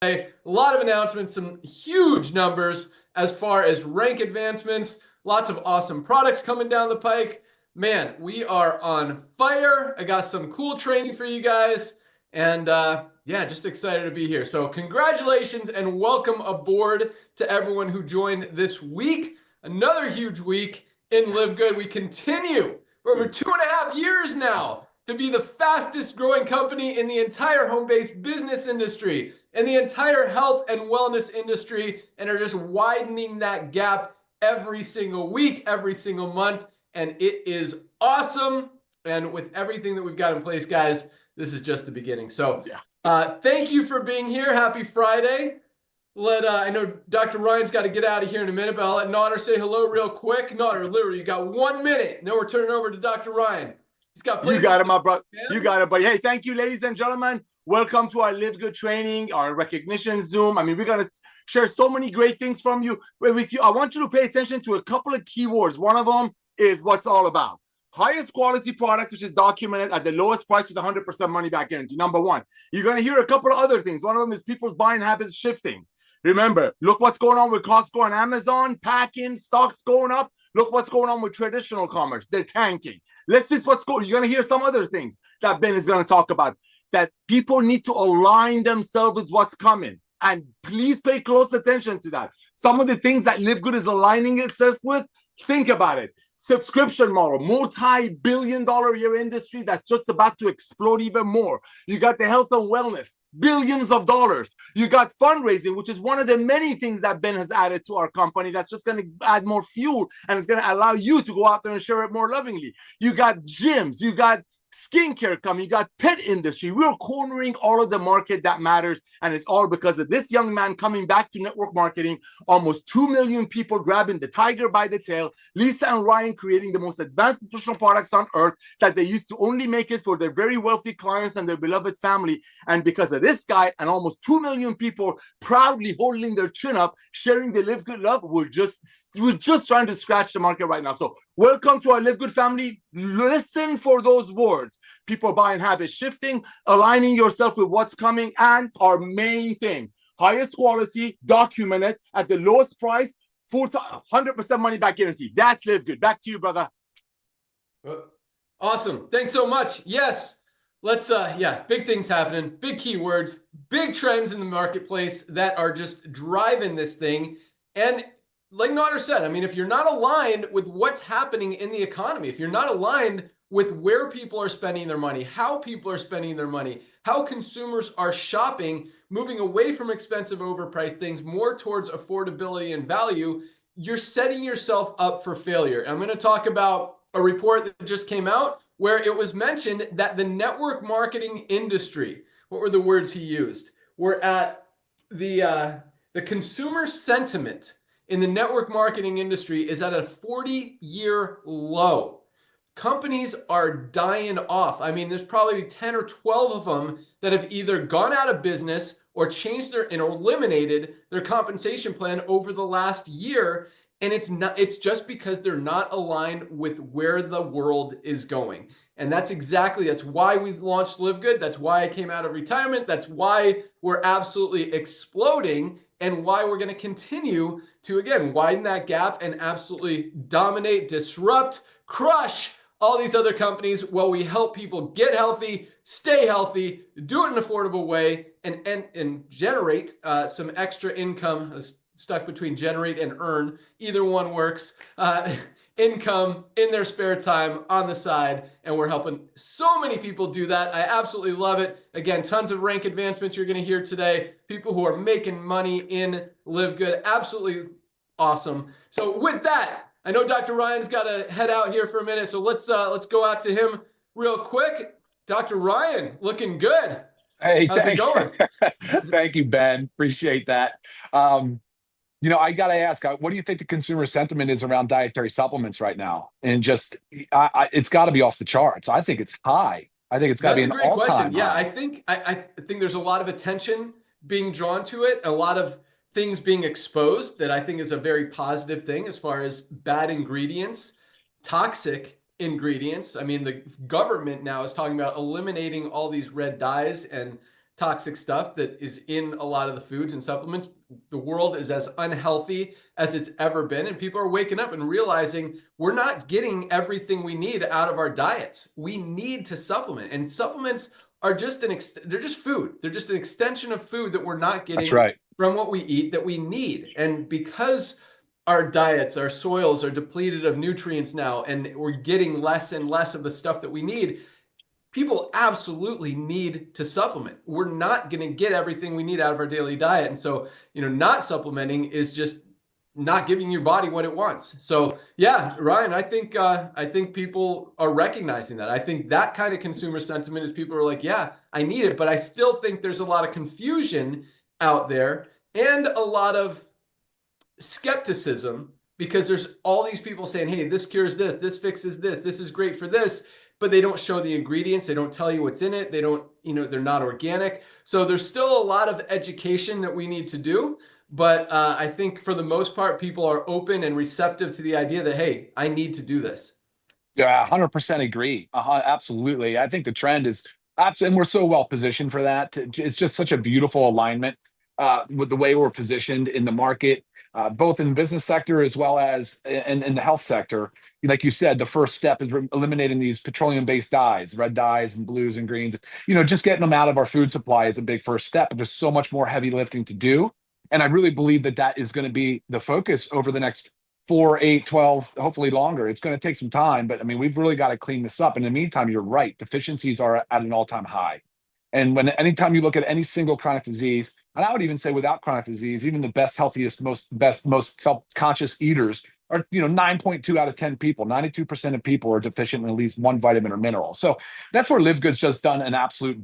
A lot of announcements, some huge numbers as far as rank advancements, lots of awesome products coming down the pike. Man, we are on fire. I got some cool training for you guys. And yeah, just excited to be here. So congratulations and welcome aboard to everyone who joined this week. Another huge week in LiveGood. We continue for over 2.5 years now to be the fastest growing company in the entire home-based business industry and the entire health and wellness industry, and are just widening that gap every single week, every single month. And it is awesome. And with everything that we've got in place, guys, this is just the beginning. So thank you for being here. Happy Friday. I know Dr. Ryan's got to get out of here in a minute, but I'll let Nader say hello real quick. Nader, literally, you got 1 minute. Then we're turning over to Dr. Ryan. He's got You got it, my brother. You got it, buddy. Hey, thank you, ladies and gentlemen. Welcome to our LiveGood training, our recognition Zoom. I mean, we're going to share so many great things from you with you. I want you to pay attention to a couple of keywords. One of them is what's all about. Highest quality products, which is documented at the lowest price with 100% money back guarantee. Number one. You're going to hear a couple of other things. One of them is people's buying habits shifting. Remember, look what's going on with Costco and Amazon, packing, stocks going up. Look what's going on with traditional commerce. They're tanking. Let's see what's going on. You're going to hear some other things that Ben is going to talk about, that people need to align themselves with what's coming. And please pay close attention to that. Some of the things that LiveGood is aligning itself with, think about it. Subscription model, multi-billion-dollar-a-year industry that's just about to explode even more. You got the health and wellness, billions of dollars. You got fundraising, which is one of the many things that Ben has added to our company that's just going to add more fuel and it's going to allow you to go out there and share it more lovingly. You got gyms, you got skincare coming, you got pet industry. We're cornering all of the market that matters, and it's all because of this young man coming back to network marketing. Almost 2 million people grabbing the tiger by the tail. Lisa and Ryan creating the most advanced nutritional products on earth that they used to only make it for their very wealthy clients and their beloved family. And because of this guy and almost 2 million people proudly holding their chin up, sharing the LiveGood love, we're just trying to scratch the market right now. So welcome to our LiveGood family. Listen for those words. People buying habits shifting, aligning yourself with what's coming, and our main thing, highest quality, documented at the lowest price, full 100% money back guarantee. That's LiveGood. Back to you, brother. Awesome. Thanks so much. Yes. Let's big things happening, big keywords, big trends in the marketplace that are just driving this thing. And like Nader said, I mean, if you're not aligned with what's happening in the economy, if you're not aligned with where people are spending their money, how people are spending their money, how consumers are shopping, moving away from expensive, overpriced things, more towards affordability and value, you're setting yourself up for failure. I'm going to talk about a report that just came out where it was mentioned that the network marketing industry, what were the words he used? We're at the consumer sentiment in the network marketing industry is at a 40-year low. Companies are dying off. I mean, there's probably 10 or 12 of them that have either gone out of business or changed or eliminated their compensation plan over the last year. And it's just because they're not aligned with where the world is going. And that's why we launched LiveGood. That's why I came out of retirement. That's why we're absolutely exploding, and why we're going to continue to, again, widen that gap and absolutely dominate, disrupt, crush all these other companies while we help people get healthy, stay healthy, do it in an affordable way, and generate some extra income. I was stuck between generate and earn. Either one works. Income in their spare time on the side, and we're helping so many people do that. I absolutely love it. Again, tons of rank advancements you're going to hear today. People who are making money in LiveGood. Absolutely awesome. So with that, I know Dr. Ryan's got to head out here for a minute, so let's go out to him real quick. Dr. Ryan, looking good. Hey, how's it going? Thank you, Ben. Appreciate that. You know, I got to ask, what do you think the consumer sentiment is around dietary supplements right now? And just, it's got to be off the charts. I think it's high. I think it's got to be an all-time high. Yeah, I think there's a lot of attention being drawn to it, a lot of things being exposed that I think is a very positive thing as far as bad ingredients, toxic ingredients. I mean, the government now is talking about eliminating all these red dyes and toxic stuff that is in a lot of the foods and supplements. The world is as unhealthy as it's ever been, and people are waking up and realizing we're not getting everything we need out of our diets. We need to supplement, and supplements are just they're just food. They're just an extension of food that we're not That's getting right. from what we eat that we need. And because our diets, our soils are depleted of nutrients now, and we're getting less and less of the stuff that we need, people absolutely need to supplement. We're not going to get everything we need out of our daily diet. And so, not supplementing is just not giving your body what it wants. So yeah, Ryan, I think people are recognizing that. I think that kind of consumer sentiment is people are like, yeah, I need it, but I still think there's a lot of confusion out there and a lot of skepticism, because there's all these people saying, hey, this cures this, this fixes this is great for this, but they don't show the ingredients, they don't tell you what's in it, they don't, they're not organic. So there's still a lot of education that we need to do, but I think for the most part people are open and receptive to the idea that, hey, I need to do this. Yeah, 100% agree. Absolutely. I think the trend is absolutely, and we're so well positioned for that. It's just such a beautiful alignment with the way we're positioned in the market, both in the business sector as well as in the health sector. Like you said, the first step is eliminating these petroleum-based dyes, red dyes and blues and greens. Just getting them out of our food supply is a big first step, but there's so much more heavy lifting to do. And I really believe that that is going to be the focus over the next 4, 8, 12, hopefully longer. It's going to take some time, but I mean, we've really got to clean this up. In the meantime, you're right. Deficiencies are at an all-time high. And anytime you look at any single chronic disease, and I would even say without chronic disease, even the best, healthiest, most self-conscious eaters are, 9.2 out of 10 people, 92% of people are deficient in at least one vitamin or mineral. So that's where LiveGood's just done an absolute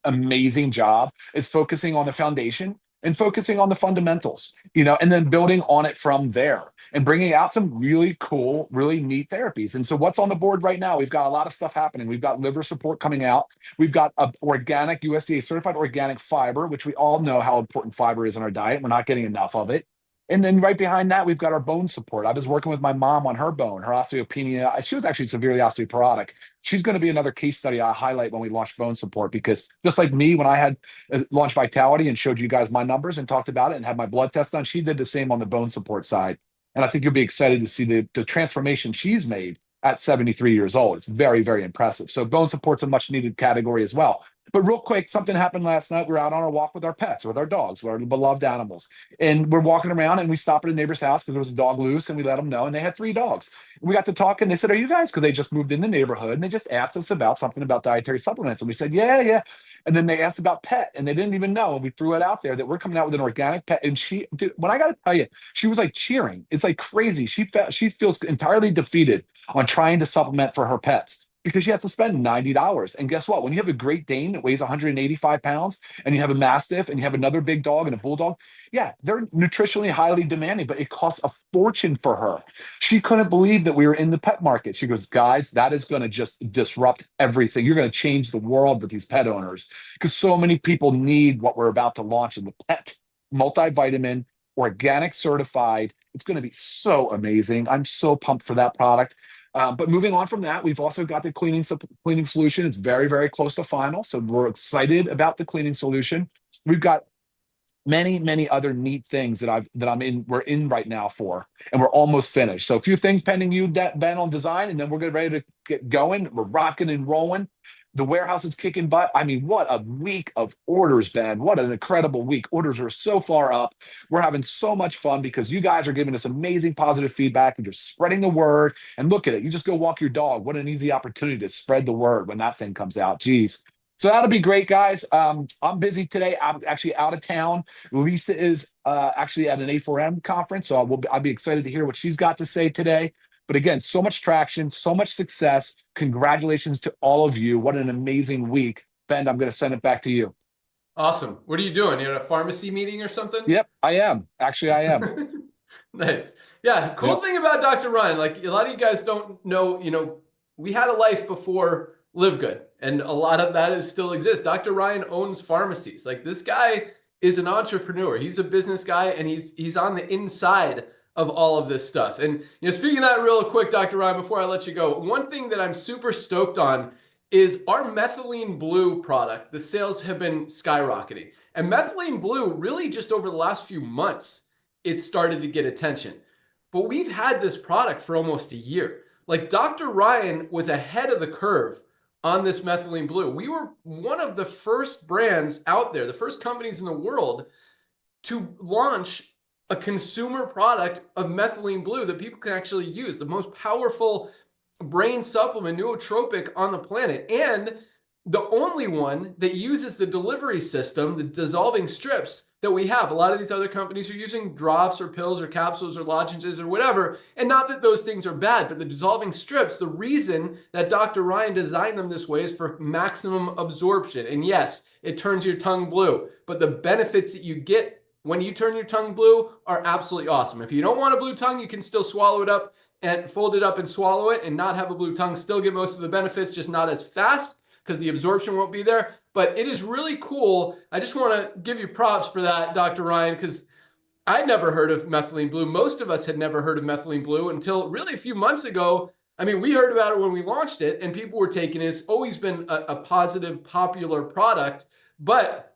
amazing job, is focusing on the foundation and focusing on the fundamentals, and then building on it from there and bringing out some really cool, really neat therapies. And so what's on the board right now? We've got a lot of stuff happening. We've got liver support coming out. We've got organic USDA certified organic fiber, which we all know how important fiber is in our diet. We're not getting enough of it. And then right behind that, we've got our bone support. I was working with my mom on her bone, her osteopenia. She was actually severely osteoporotic. She's going to be another case study I highlight when we launch bone support, because just like me, when I had launched Vitality and showed you guys my numbers and talked about it and had my blood test done, she did the same on the bone support side. And I think you'll be excited to see the transformation she's made at 73 years old. It's very, very impressive. So bone support's a much needed category as well. But real quick, something happened last night. We were out on our walk with our pets, with our dogs, with our beloved animals. And we're walking around and we stop at a neighbor's house because there was a dog loose, and we let them know. And they had 3 dogs. We got to talk and they said, are you guys? Because they just moved in the neighborhood, and they just asked us about something about dietary supplements. And we said, yeah, yeah. And then they asked about pet, and they didn't even know. And we threw it out there that we're coming out with an organic pet. And she, dude, when I got to tell you, she was like cheering. It's like crazy. She feels entirely defeated on trying to supplement for her pets, because you have to spend $90. And guess what? When you have a Great Dane that weighs 185 pounds, and you have a Mastiff, and you have another big dog and a Bulldog, yeah, they're nutritionally highly demanding, but it costs a fortune for her. She couldn't believe that we were in the pet market. She goes, guys, that is going to just disrupt everything. You're going to change the world with these pet owners, because so many people need what we're about to launch in the pet multivitamin, organic certified. It's going to be so amazing. I'm so pumped for that product. But moving on from that, we've also got the cleaning solution. It's very, very close to final. So we're excited about the cleaning solution. We've got many, many other neat things that we're in right now for, and we're almost finished. So a few things pending you, Ben, on design, and then we're ready to get going. We're rocking and rolling. The warehouse is kicking butt. I mean, what a week of orders, Ben. What an incredible week. Orders are so far up. We're having so much fun because you guys are giving us amazing positive feedback, and you're spreading the word. And look at it. You just go walk your dog. What an easy opportunity to spread the word when that thing comes out. Geez. So that'll be great, guys. I'm busy today. I'm actually out of town. Lisa is actually at an A4M conference, so I'll be excited to hear what she's got to say today. But again, so much traction, so much success. Congratulations to all of you. What an amazing week. Ben, I'm going to send it back to you. Awesome. What are you doing? You at a pharmacy meeting or something? Yep, I am. Actually, I am. Nice. Yeah, cool thing about Dr. Ryan, like a lot of you guys don't know, we had a life before LiveGood, and a lot of that still exists. Dr. Ryan owns pharmacies. Like, this guy is an entrepreneur. He's a business guy, and he's on the inside of all of this stuff. And speaking of that real quick, Dr. Ryan, before I let you go, one thing that I'm super stoked on is our methylene blue product. The sales have been skyrocketing. And methylene blue, really just over the last few months, it started to get attention. But we've had this product for almost a year. Like Dr. Ryan was ahead of the curve on this methylene blue. We were one of the first brands out there, the first companies in the world to launch a consumer product of methylene blue that people can actually use, the most powerful brain supplement, nootropic on the planet, and the only one that uses the delivery system, the dissolving strips that we have. A lot of these other companies are using drops or pills or capsules or lozenges or whatever, and not that those things are bad, but the dissolving strips, the reason that Dr. Ryan designed them this way is for maximum absorption. And yes, it turns your tongue blue, but the benefits that you get when you turn your tongue blue are absolutely awesome. If you don't want a blue tongue, you can still swallow it up and fold it up and swallow it and not have a blue tongue, still get most of the benefits, just not as fast because the absorption won't be there. But it is really cool. I just want to give you props for that, Dr. Ryan, because I'd never heard of methylene blue. Most of us had never heard of methylene blue until really a few months ago. I mean, we heard about it when we launched it and people were taking it. It's always been a positive, popular product. But,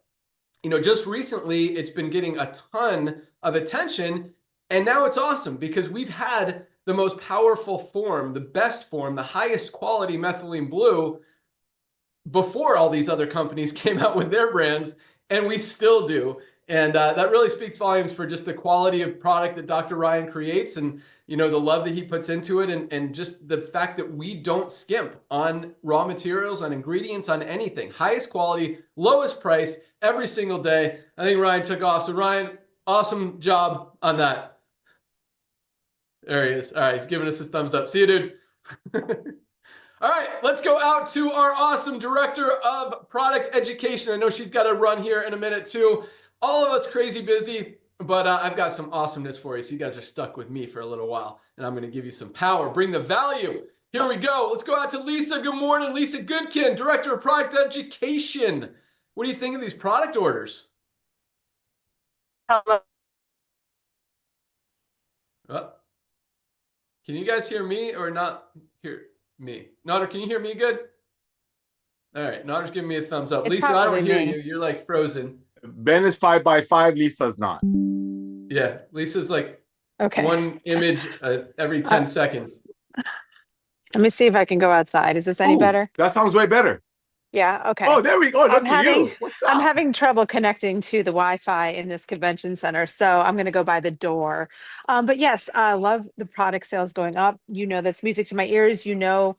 you know, just recently, it's been getting a ton of attention. And now it's awesome because we've had the most powerful form, the best form, the highest quality methylene blue before all these other companies came out with their brands, and we still do. And that really speaks volumes for just the quality of product that Dr. Ryan creates and, you know, the love that he puts into it and just the fact that we don't skimp on raw materials, on ingredients, on anything. Highest quality, lowest price every single day. I think Ryan took off. So Ryan, awesome job on that. There he is. All right, he's giving us his thumbs up. See you, dude. All right, let's go out to our awesome director of product education. I know she's got to run here in a minute too. All of us crazy busy, but I've got some awesomeness for you. So you guys are stuck with me for a little while, and I'm going to give you some power, bring the value. Here we go. Let's go out to Lisa. Good morning, Lisa Goodkin, director of product education. What do you think of these product orders? Hello. Oh. Can you guys hear me or not hear me? Nader, can you hear me good? All right, Nader's giving me a thumbs up. It's Lisa, I don't probably hear me. you. You're like frozen. Ben is 5x5. Lisa's not. Yeah, Lisa's like Okay. one image every 10 seconds. Let me see if I can go outside. Is this any Ooh, better? that sounds way better. Yeah. Okay. Oh, there we go. Look at you. What's up? I'm having trouble connecting to the Wi-Fi in this convention center, so I'm going to go by the door. But yes, I love the product sales going up. You know, that's music to my ears. You know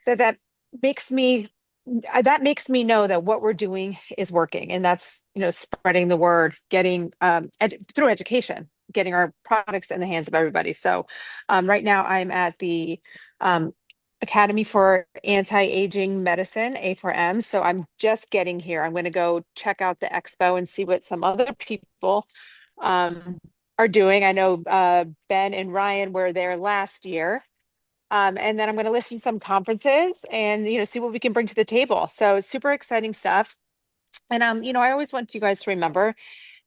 that makes me know that what we're doing is working, and that's, you know, spreading the word, getting through education, getting our products in the hands of everybody. So right now I'm at the Academy for Anti-Aging Medicine, A4M. So I'm just getting here. I'm going to go check out the expo and see what some other people are doing. I know Ben and Ryan were there last year. And then I'm going to listen to some conferences and, you know, see what we can bring to the table. So super exciting stuff. And, you know, I always want you guys to remember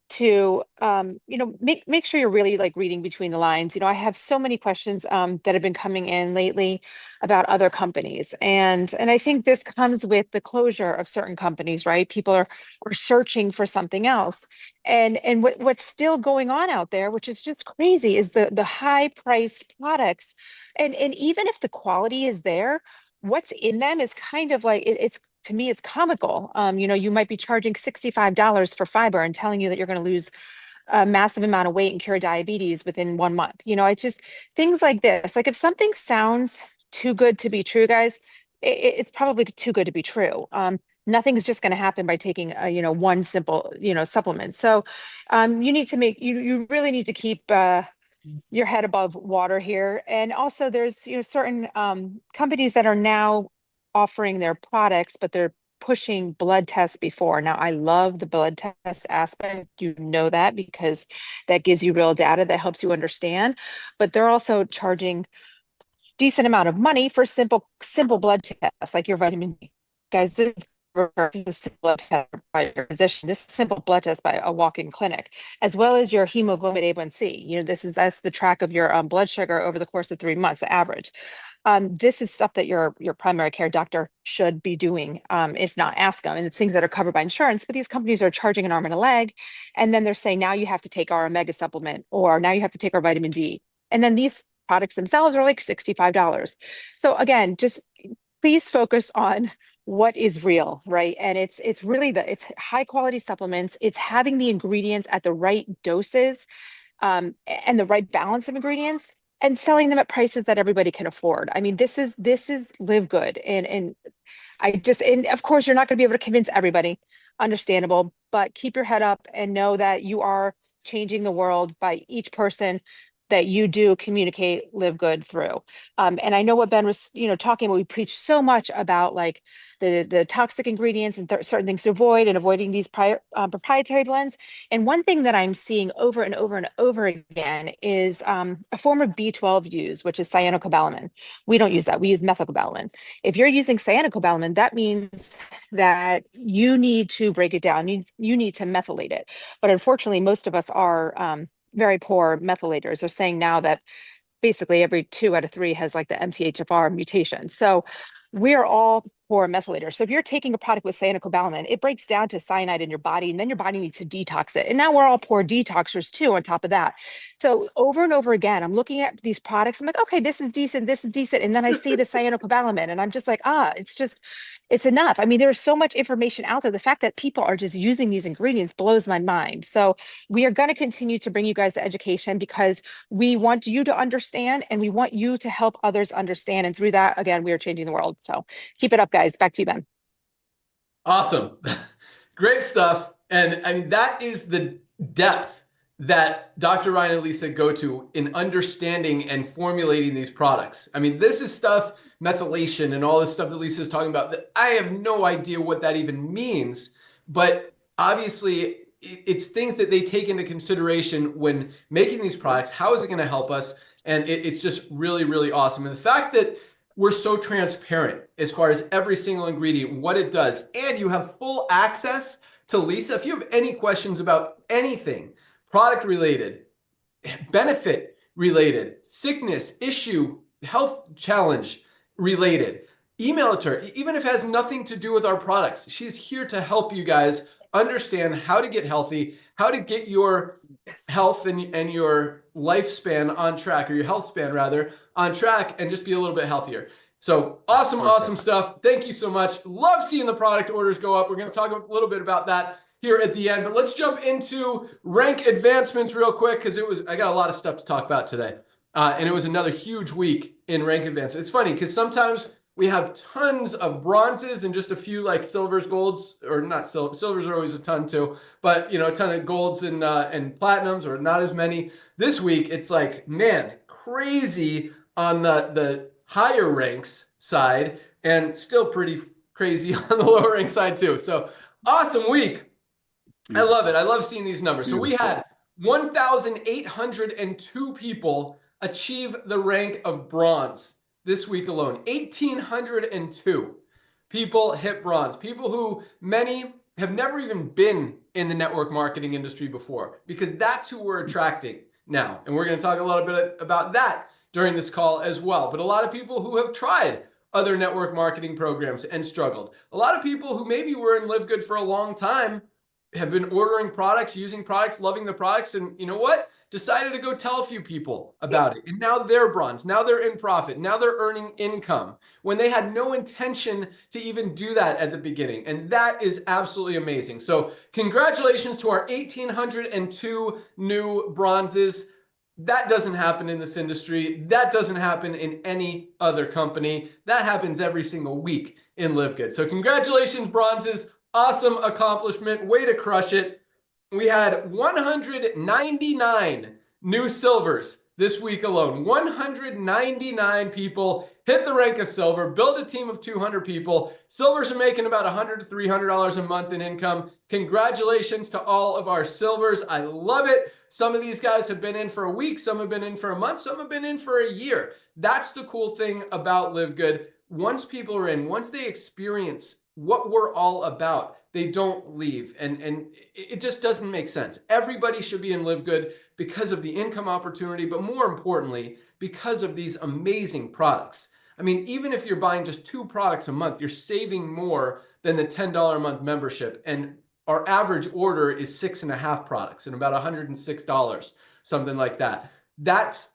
to you know, make sure you're really like reading between the lines. You know, I have so many questions that have been coming in lately about other companies, and I think this comes with the closure of certain companies, right? People are searching for something else, and what's still going on out there, which is just crazy, is the high priced products, and even if the quality is there, what's in them is kind of like it's, to me, it's comical. You know, you might be charging $65 for fiber and telling you that you're going to lose a massive amount of weight and cure diabetes within 1 month. You know, it's just things like this. Like if something sounds too good to be true, guys, it's probably too good to be true. Nothing's just going to happen by taking you know, one simple, you know, supplement. So you need to you really need to keep your head above water here. And also there's, you know, certain companies that are now offering their products, but they're pushing blood tests before. Now, I love the blood test aspect. You know that because that gives you real data that helps you understand. But they're also charging decent amount of money for simple blood tests like your vitamin D. Guys, this is refer to the simple blood test by your physician. This is a simple blood test by a walk-in clinic, as well as your hemoglobin A1C. You know, that's the track of your blood sugar over the course of 3 months, the average. This is stuff that your primary care doctor should be doing. If not, ask them. And it's things that are covered by insurance, but these companies are charging an arm and a leg. And then they're saying, now you have to take our omega supplement, or now you have to take our vitamin D. And then these products themselves are like $65. So again, just please focus on what is real, right? And it's really it's high quality supplements. It's having the ingredients at the right doses, and the right balance of ingredients, and selling them at prices that everybody can afford. I mean, this is Live Good. And of course, you're not going to be able to convince everybody, understandable, but keep your head up and know that you are changing the world by each person that you do communicate Live Good through. And I know what Ben was, talking about. We preach so much about like the toxic ingredients and certain things to avoid, and avoiding these proprietary blends. And one thing that I'm seeing over and over and over again is a form of B12 used, which is cyanocobalamin. We don't use that. We use methylcobalamin. If you're using cyanocobalamin, that means that you need to break it down. You need to methylate it. But unfortunately, most of us are very poor methylators. They're saying now that basically every 2 out of 3 has like the MTHFR mutation. So we're all poor methylators. So if you're taking a product with cyanocobalamin, it breaks down to cyanide in your body, and then your body needs to detox it. And now we're all poor detoxers too, on top of that. So over and over again, I'm looking at these products. I'm like, okay, this is decent. This is decent. And then I see the cyanocobalamin, and I'm just like, it's enough. I mean, there's so much information out there. The fact that people are just using these ingredients blows my mind. So we are going to continue to bring you guys the education, because we want you to understand, and we want you to help others understand. And through that, again, we are changing the world. So keep it up, guys. Back to you, Ben. Awesome. Great stuff. And I mean, that is the depth that Dr. Ryan and Lisa go to in understanding and formulating these products. I mean, this is stuff, methylation and all this stuff that Lisa is talking about, that I have no idea what that even means. But obviously, it's things that they take into consideration when making these products. How is it going to help us? And it's just really, really awesome. And the fact that we're so transparent as far as every single ingredient, what it does, and you have full access to Lisa. If you have any questions about anything, product related, benefit related, sickness, issue, health challenge related, email it to her. Even if it has nothing to do with our products, she's here to help you guys understand how to get healthy, how to get your health and your lifespan on track, or your health span rather, on track, and just be a little bit healthier. So awesome, awesome stuff. Thank you so much. Love seeing the product orders go up. We're going to talk a little bit about that here at the end, but let's jump into rank advancements real quick, because I got a lot of stuff to talk about today. And it was another huge week in rank advancements. It's funny because sometimes we have tons of bronzes and just a few like silvers, golds, or not silvers are always a ton too, but a ton of golds and platinums, or not as many. This week, it's like, man, crazy on the higher ranks side, and still pretty crazy on the lower rank side too. So awesome week. I love it. I love seeing these numbers. So we had 1,802 people achieve the rank of bronze this week alone. 1,802 people hit bronze. People who many have never even been in the network marketing industry before, because that's who we're attracting now. And we're going to talk a little bit about that during this call as well. But a lot of people who have tried other network marketing programs and struggled. A lot of people who maybe were in Live Good for a long time, have been ordering products, using products, loving the products, and you know what? Decided to go tell a few people about it. And now they're bronze. Now they're in profit. Now they're earning income when they had no intention to even do that at the beginning. And that is absolutely amazing. So congratulations to our 1,802 new bronzes. That doesn't happen in this industry. That doesn't happen in any other company. That happens every single week in Live Good. So congratulations, bronzes. Awesome accomplishment. Way to crush it. We had 199 new silvers this week alone. 199 people hit the rank of silver, build a team of 200 people. Silvers are making about $100 to $300 a month in income. Congratulations to all of our silvers. I love it. Some of these guys have been in for a week. Some have been in for a month. Some have been in for a year. That's the cool thing about Live Good. Once people are in, once they experience what we're all about, they don't leave. And it just doesn't make sense. Everybody should be in LiveGood because of the income opportunity, but more importantly, because of these amazing products. I mean, even if you're buying just 2 products a month, you're saving more than the $10 a month membership. And our average order is 6.5 products and about $106, something like that. That's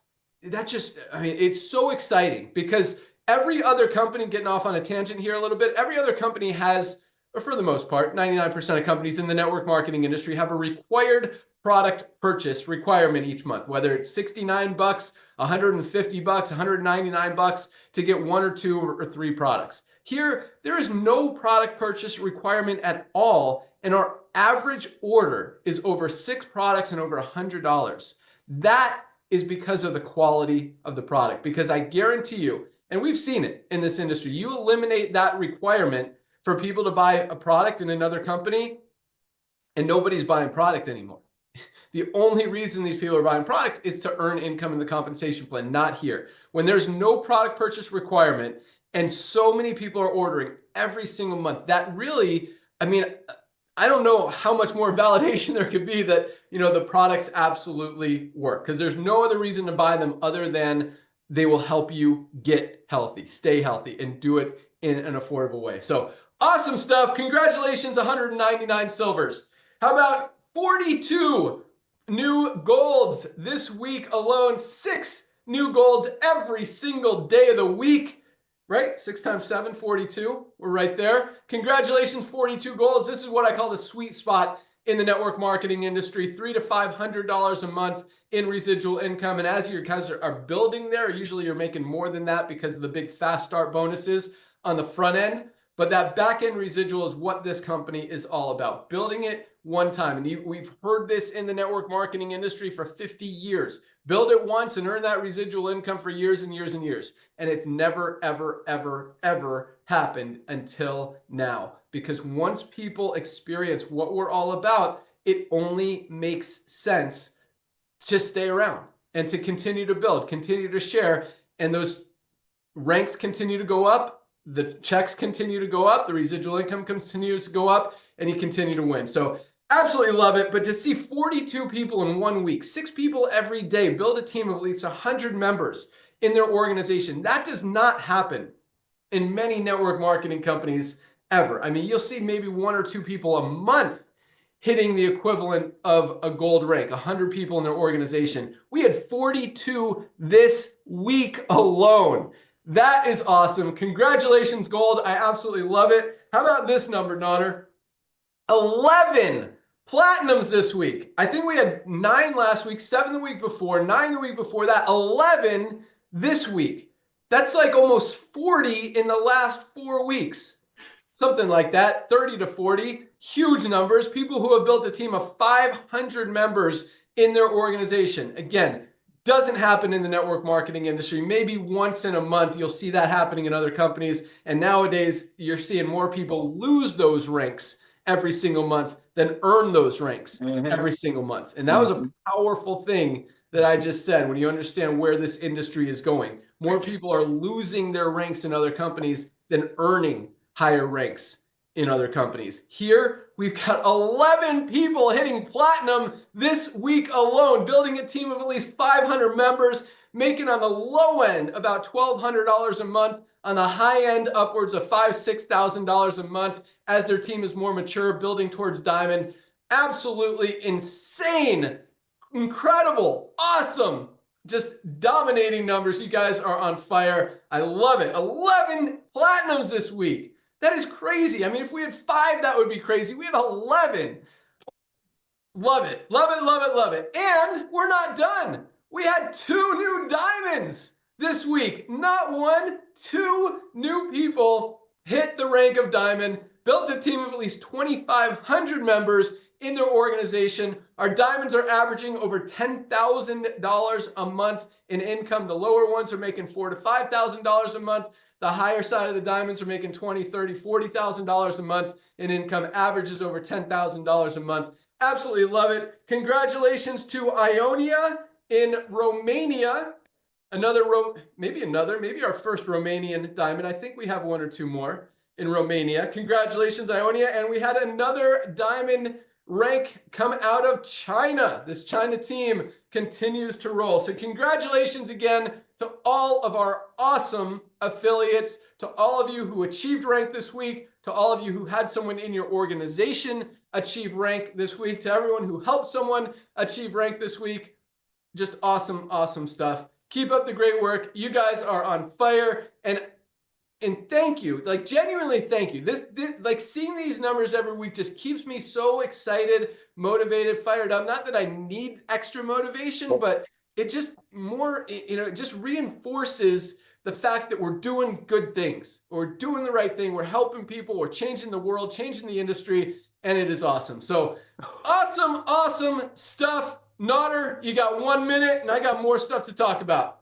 just, I mean, it's so exciting because every other company, getting off on a tangent here a little bit, every other company has, or for the most part, 99% of companies in the network marketing industry have a required product purchase requirement each month, whether it's $69, $150, $199 to get 1 or 2 or 3 products. Here, there is no product purchase requirement at all, and our average order is over 6 products and over $100. That is because of the quality of the product, because I guarantee you, and we've seen it in this industry, you eliminate that requirement for people to buy a product in another company and nobody's buying product anymore. The only reason these people are buying product is to earn income in the compensation plan, not here. When there's no product purchase requirement and so many people are ordering every single month, that really, I mean, I don't know how much more validation there could be that, you know, the products absolutely work, because there's no other reason to buy them other than they will help you get healthy, stay healthy, and do it in an affordable way. So awesome stuff. Congratulations, 199 silvers. How about 42 new golds this week alone? 6 new golds every single day of the week. Right? 6 times 7, 42. We're right there. Congratulations, 42 golds. This is what I call the sweet spot in the network marketing industry. $300 to $500 a month in residual income. And as you guys are building there, usually you're making more than that because of the big fast start bonuses on the front end. But that back end residual is what this company is all about. Building it one time. And we've heard this in the network marketing industry for 50 years. Build it once and earn that residual income for years and years and years. And it's never, ever, ever, ever happened until now. Because once people experience what we're all about, it only makes sense to stay around and to continue to build, continue to share. And those ranks continue to go up. The checks continue to go up. The residual income continues to go up, and you continue to win. So absolutely love it. But to see 42 people in 1 week, 6 people every day, build a team of at least 100 members in their organization, that does not happen in many network marketing companies ever. I mean, you'll see maybe 1 or 2 people a month hitting the equivalent of a gold rank, 100 people in their organization. We had 42 this week alone. That is awesome. Congratulations, gold. I absolutely love it. How about this number, Nonner? 11 platinums this week. I think we had 9 last week, 7 the week before, 9 the week before that, 11 this week. That's like almost 40 in the last 4 weeks. Something like that, 30 to 40. Huge numbers. People who have built a team of 500 members in their organization. Again, doesn't happen in the network marketing industry. Maybe once in a month you'll see that happening in other companies. And nowadays you're seeing more people lose those ranks every single month than earn those ranks every single month. And that was a powerful thing that I just said when you understand where this industry is going. More people are losing their ranks in other companies than earning higher ranks in other companies. Here, we've got 11 people hitting platinum this week alone, building a team of at least 500 members, making on the low end about $1,200 a month, on the high end upwards of $5,000 to $6,000 a month as their team is more mature, building towards diamond. Absolutely insane, incredible, awesome, just dominating numbers. You guys are on fire. I love it. 11 platinums this week. That is crazy. I mean, if we had 5, that would be crazy. We had 11. Love it. Love it, love it, love it. And we're not done. We had 2 new diamonds this week. Not 1, 2 new people hit the rank of diamond, built a team of at least 2,500 members in their organization. Our diamonds are averaging over $10,000 a month in income. The lower ones are making $4,000 to $5,000 a month. The higher side of the diamonds are making $20,000, $30,000, $40,000 a month in income. Averages over $10,000 a month. Absolutely love it. Congratulations to Ionia in Romania. Maybe our first Romanian diamond. I think we have 1 or 2 more in Romania. Congratulations, Ionia. And we had another diamond rank come out of China. This China team continues to roll. So congratulations again to all of our awesome affiliates, to all of you who achieved rank this week, to all of you who had someone in your organization achieve rank this week, to everyone who helped someone achieve rank this week. Just awesome, awesome stuff. Keep up the great work. You guys are on fire. And thank you, like genuinely thank you. This like seeing these numbers every week just keeps me so excited, motivated, fired up. Not that I need extra motivation, but it just more, it just reinforces the fact that we're doing good things. We're doing the right thing. We're helping people. We're changing the world, changing the industry, and it is awesome. So awesome, awesome stuff. Nodder, you got 1 minute, and I got more stuff to talk about.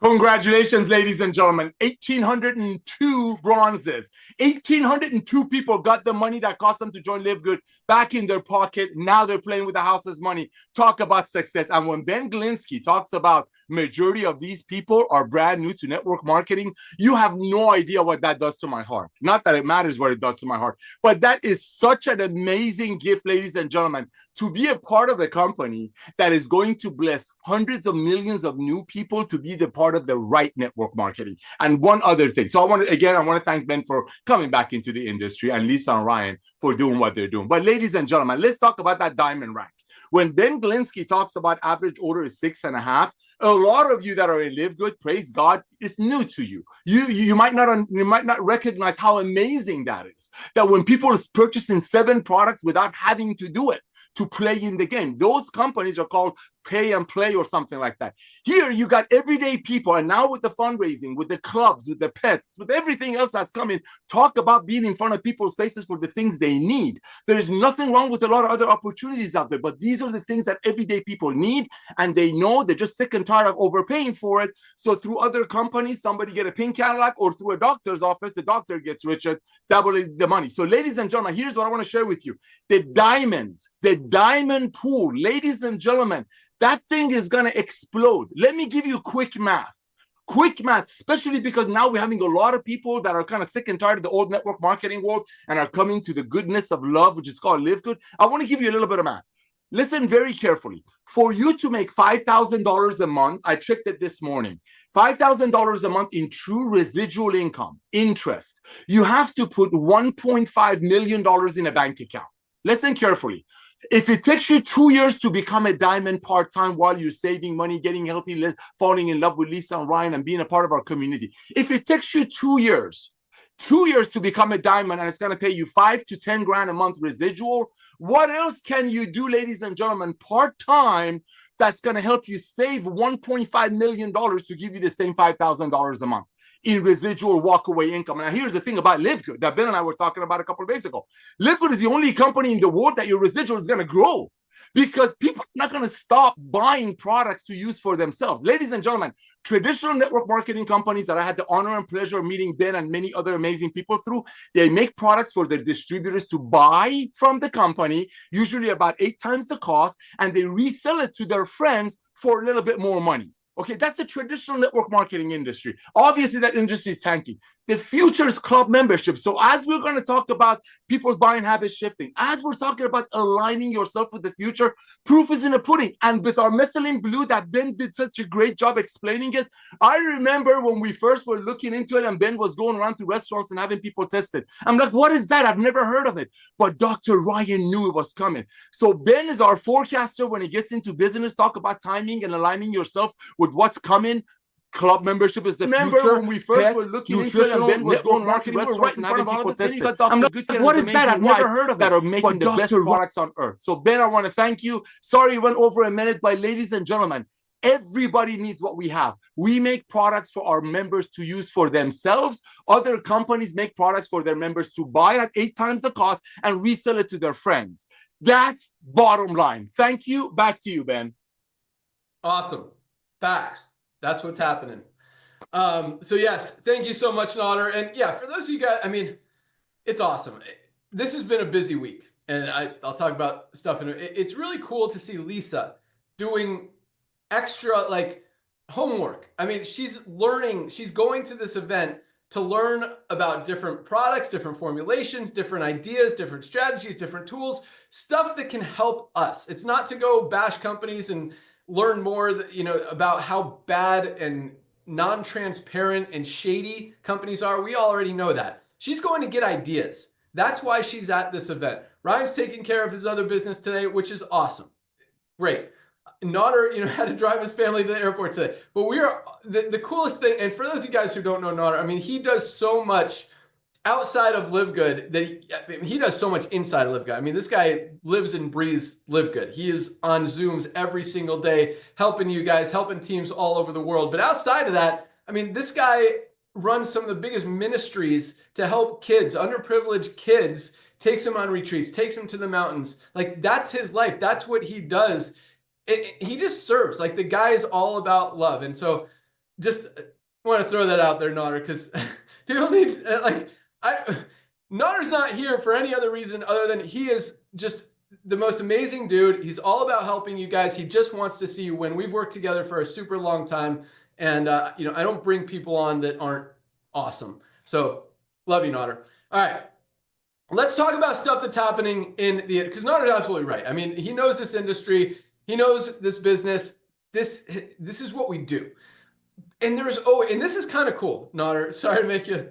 Congratulations, ladies and gentlemen. 1,802 bronzes. 1,802 people got the money that cost them to join LiveGood back in their pocket. Now they're playing with the house's money. Talk about success. And when Ben Glinsky talks about majority of these people are brand new to network marketing, you have no idea what that does to my heart. Not that it matters what it does to my heart, but that is such an amazing gift, ladies and gentlemen, to be a part of a company that is going to bless hundreds of millions of new people to be the part of the right network marketing. And one other thing. So I want to thank Ben for coming back into the industry and Lisa and Ryan for doing what they're doing. But ladies and gentlemen, let's talk about that diamond rank. When Ben Glinsky talks about average order is 6.5, a lot of you that are in LiveGood, praise God, it's new to you. You might not recognize how amazing that is. That when people are purchasing 7 products without having to do it, to play in the game. Those companies are called pay and play or something like that. Here you got everyday people, and now with the fundraising, with the clubs, with the pets, with everything else that's coming, talk about being in front of people's faces for the things they need. There is nothing wrong with a lot of other opportunities out there, but these are the things that everyday people need, and they know they're just sick and tired of overpaying for it. So through other companies, somebody get a pink Cadillac, or through a doctor's office, the doctor gets richer, doubling the money. So ladies and gentlemen, here's what I want to share with you. The diamond pool, ladies and gentlemen, that thing is going to explode. Let me give you quick math. Quick math, especially because now we're having a lot of people that are kind of sick and tired of the old network marketing world and are coming to the goodness of love, which is called LiveGood. I want to give you a little bit of math. Listen very carefully. For you to make $5,000 a month, I checked it this morning, $5,000 a month in true residual income, interest, you have to put $1.5 million in a bank account. Listen carefully. If it takes you 2 years to become a diamond part-time while you're saving money, getting healthy, falling in love with Lisa and Ryan and being a part of our community, if it takes you 2 years to become a diamond, and it's going to pay you 5 to 10 grand a month residual, what else can you do, ladies and gentlemen, part-time that's going to help you save $1.5 million to give you the same $5,000 a month in residual walkaway income? Now, here's the thing about LiveGood that Ben and I were talking about a couple of days ago. LiveGood is the only company in the world that your residual is going to grow, because people are not going to stop buying products to use for themselves. Ladies and gentlemen, traditional network marketing companies that I had the honor and pleasure of meeting Ben and many other amazing people through, they make products for their distributors to buy from the company, usually about 8 times the cost, and they resell it to their friends for a little bit more money. Okay, that's the traditional network marketing industry. Obviously, that industry is tanking. The future is club membership. So as we're going to talk about people's buying habits shifting, as we're talking about aligning yourself with the future, proof is in the pudding. And with our methylene blue that Ben did such a great job explaining it, I remember when we first were looking into it and Ben was going around to restaurants and having people test it. I'm like, what is that? I've never heard of it. But Dr. Ryan knew it was coming. So Ben is our forecaster when he gets into business. Talk about timing and aligning yourself with what's coming. Club membership is the future. When we first were looking into it and Ben was going marketing restaurants and having people test it. I'm like, what is that? I've never heard of it. That are making the best products on earth. So Ben, I want to thank you. Sorry, it went over a minute, but ladies and gentlemen, everybody needs what we have. We make products for our members to use for themselves. Other companies make products for their members to buy at 8 times the cost and resell it to their friends. That's bottom line. Thank you. Back to you, Ben. Awesome. Facts. That's what's happening. So yes, thank you so much, Nodder. And yeah, for those of you guys, I mean, it's awesome. This has been a busy week, and I'll talk about stuff in it. It's really cool to see Lisa doing extra like homework. I mean, she's learning, she's going to this event to learn about different products, different formulations, different ideas, different strategies, different tools, stuff that can help us. It's not to go bash companies and learn more, about how bad and non-transparent and shady companies are. We already know that. She's going to get ideas. That's why she's at this event. Ryan's taking care of his other business today, which is awesome. Great. Nader, had to drive his family to the airport today. But we are the coolest thing. And for those of you guys who don't know Nader, I mean, he does so much outside of LiveGood that he does so much inside of LiveGood. I mean, this guy lives and breathes LiveGood. He is on Zooms every single day, helping you guys, helping teams all over the world. But outside of that, I mean, this guy runs some of the biggest ministries to help kids, underprivileged kids, takes them on retreats, takes them to the mountains. Like, that's his life. That's what he does. He just serves. Like, the guy is all about love. And so just want to throw that out there, Nader, because people need, Nader's not here for any other reason other than he is just the most amazing dude. He's all about helping you guys. He just wants to see you win. We've worked together for a super long time. And, I don't bring people on that aren't awesome. So love you, Nader. All right. Let's talk about stuff that's happening because Nader's absolutely right. I mean, he knows this industry. He knows this business. This is what we do. And and this is kind of cool, Nader. Sorry to make you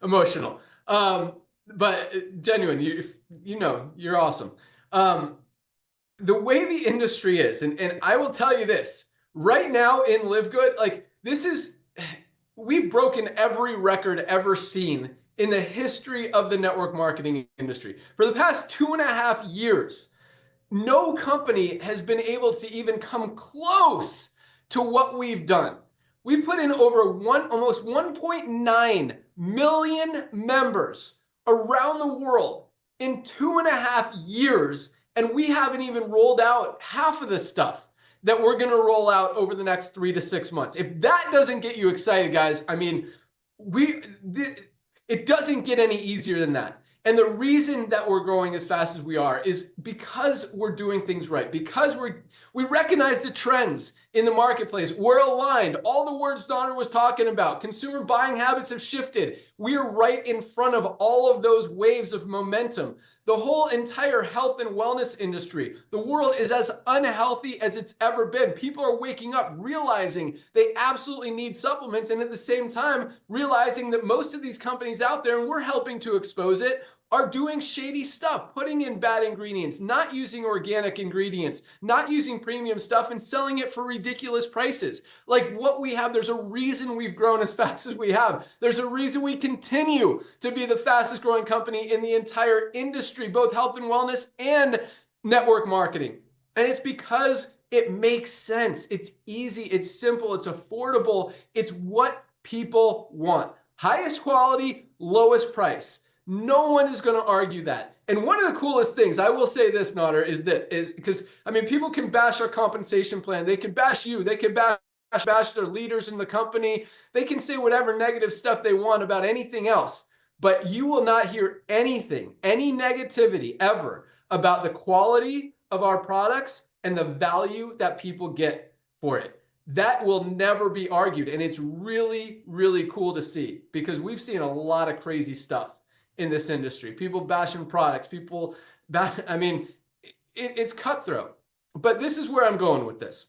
emotional. But genuine, you're awesome. The way the industry is, and I will tell you this, right now in LiveGood, we've broken every record ever seen in the history of the network marketing industry. For the past 2.5 years, no company has been able to even come close to what we've done. We've put in almost 1.9 million members around the world in 2.5 years, and we haven't even rolled out half of the stuff that we're going to roll out over the next 3 to 6 months. If that doesn't get you excited, guys, I mean, it doesn't get any easier than that. And the reason that we're growing as fast as we are is because we're doing things right, because we recognize the trends in the marketplace. We're aligned. All the words Nader was talking about, consumer buying habits have shifted. We are right in front of all of those waves of momentum. The whole entire health and wellness industry, the world is as unhealthy as it's ever been. People are waking up, realizing they absolutely need supplements, and at the same time, realizing that most of these companies out there, and we're helping to expose it, are doing shady stuff, putting in bad ingredients, not using organic ingredients, not using premium stuff, and selling it for ridiculous prices. Like what we have, there's a reason we've grown as fast as we have. There's a reason we continue to be the fastest growing company in the entire industry, both health and wellness and network marketing. And it's because it makes sense. It's easy, it's simple, it's affordable. It's what people want. Highest quality, lowest price. No one is going to argue that. And one of the coolest things, I will say this, Nader, is because, I mean, people can bash our compensation plan. They can bash you. They can bash their leaders in the company. They can say whatever negative stuff they want about anything else. But you will not hear anything, any negativity ever about the quality of our products and the value that people get for it. That will never be argued. And it's really, really cool to see because we've seen a lot of crazy stuff in this industry. People bashing products, it's cutthroat. But this is where I'm going with this.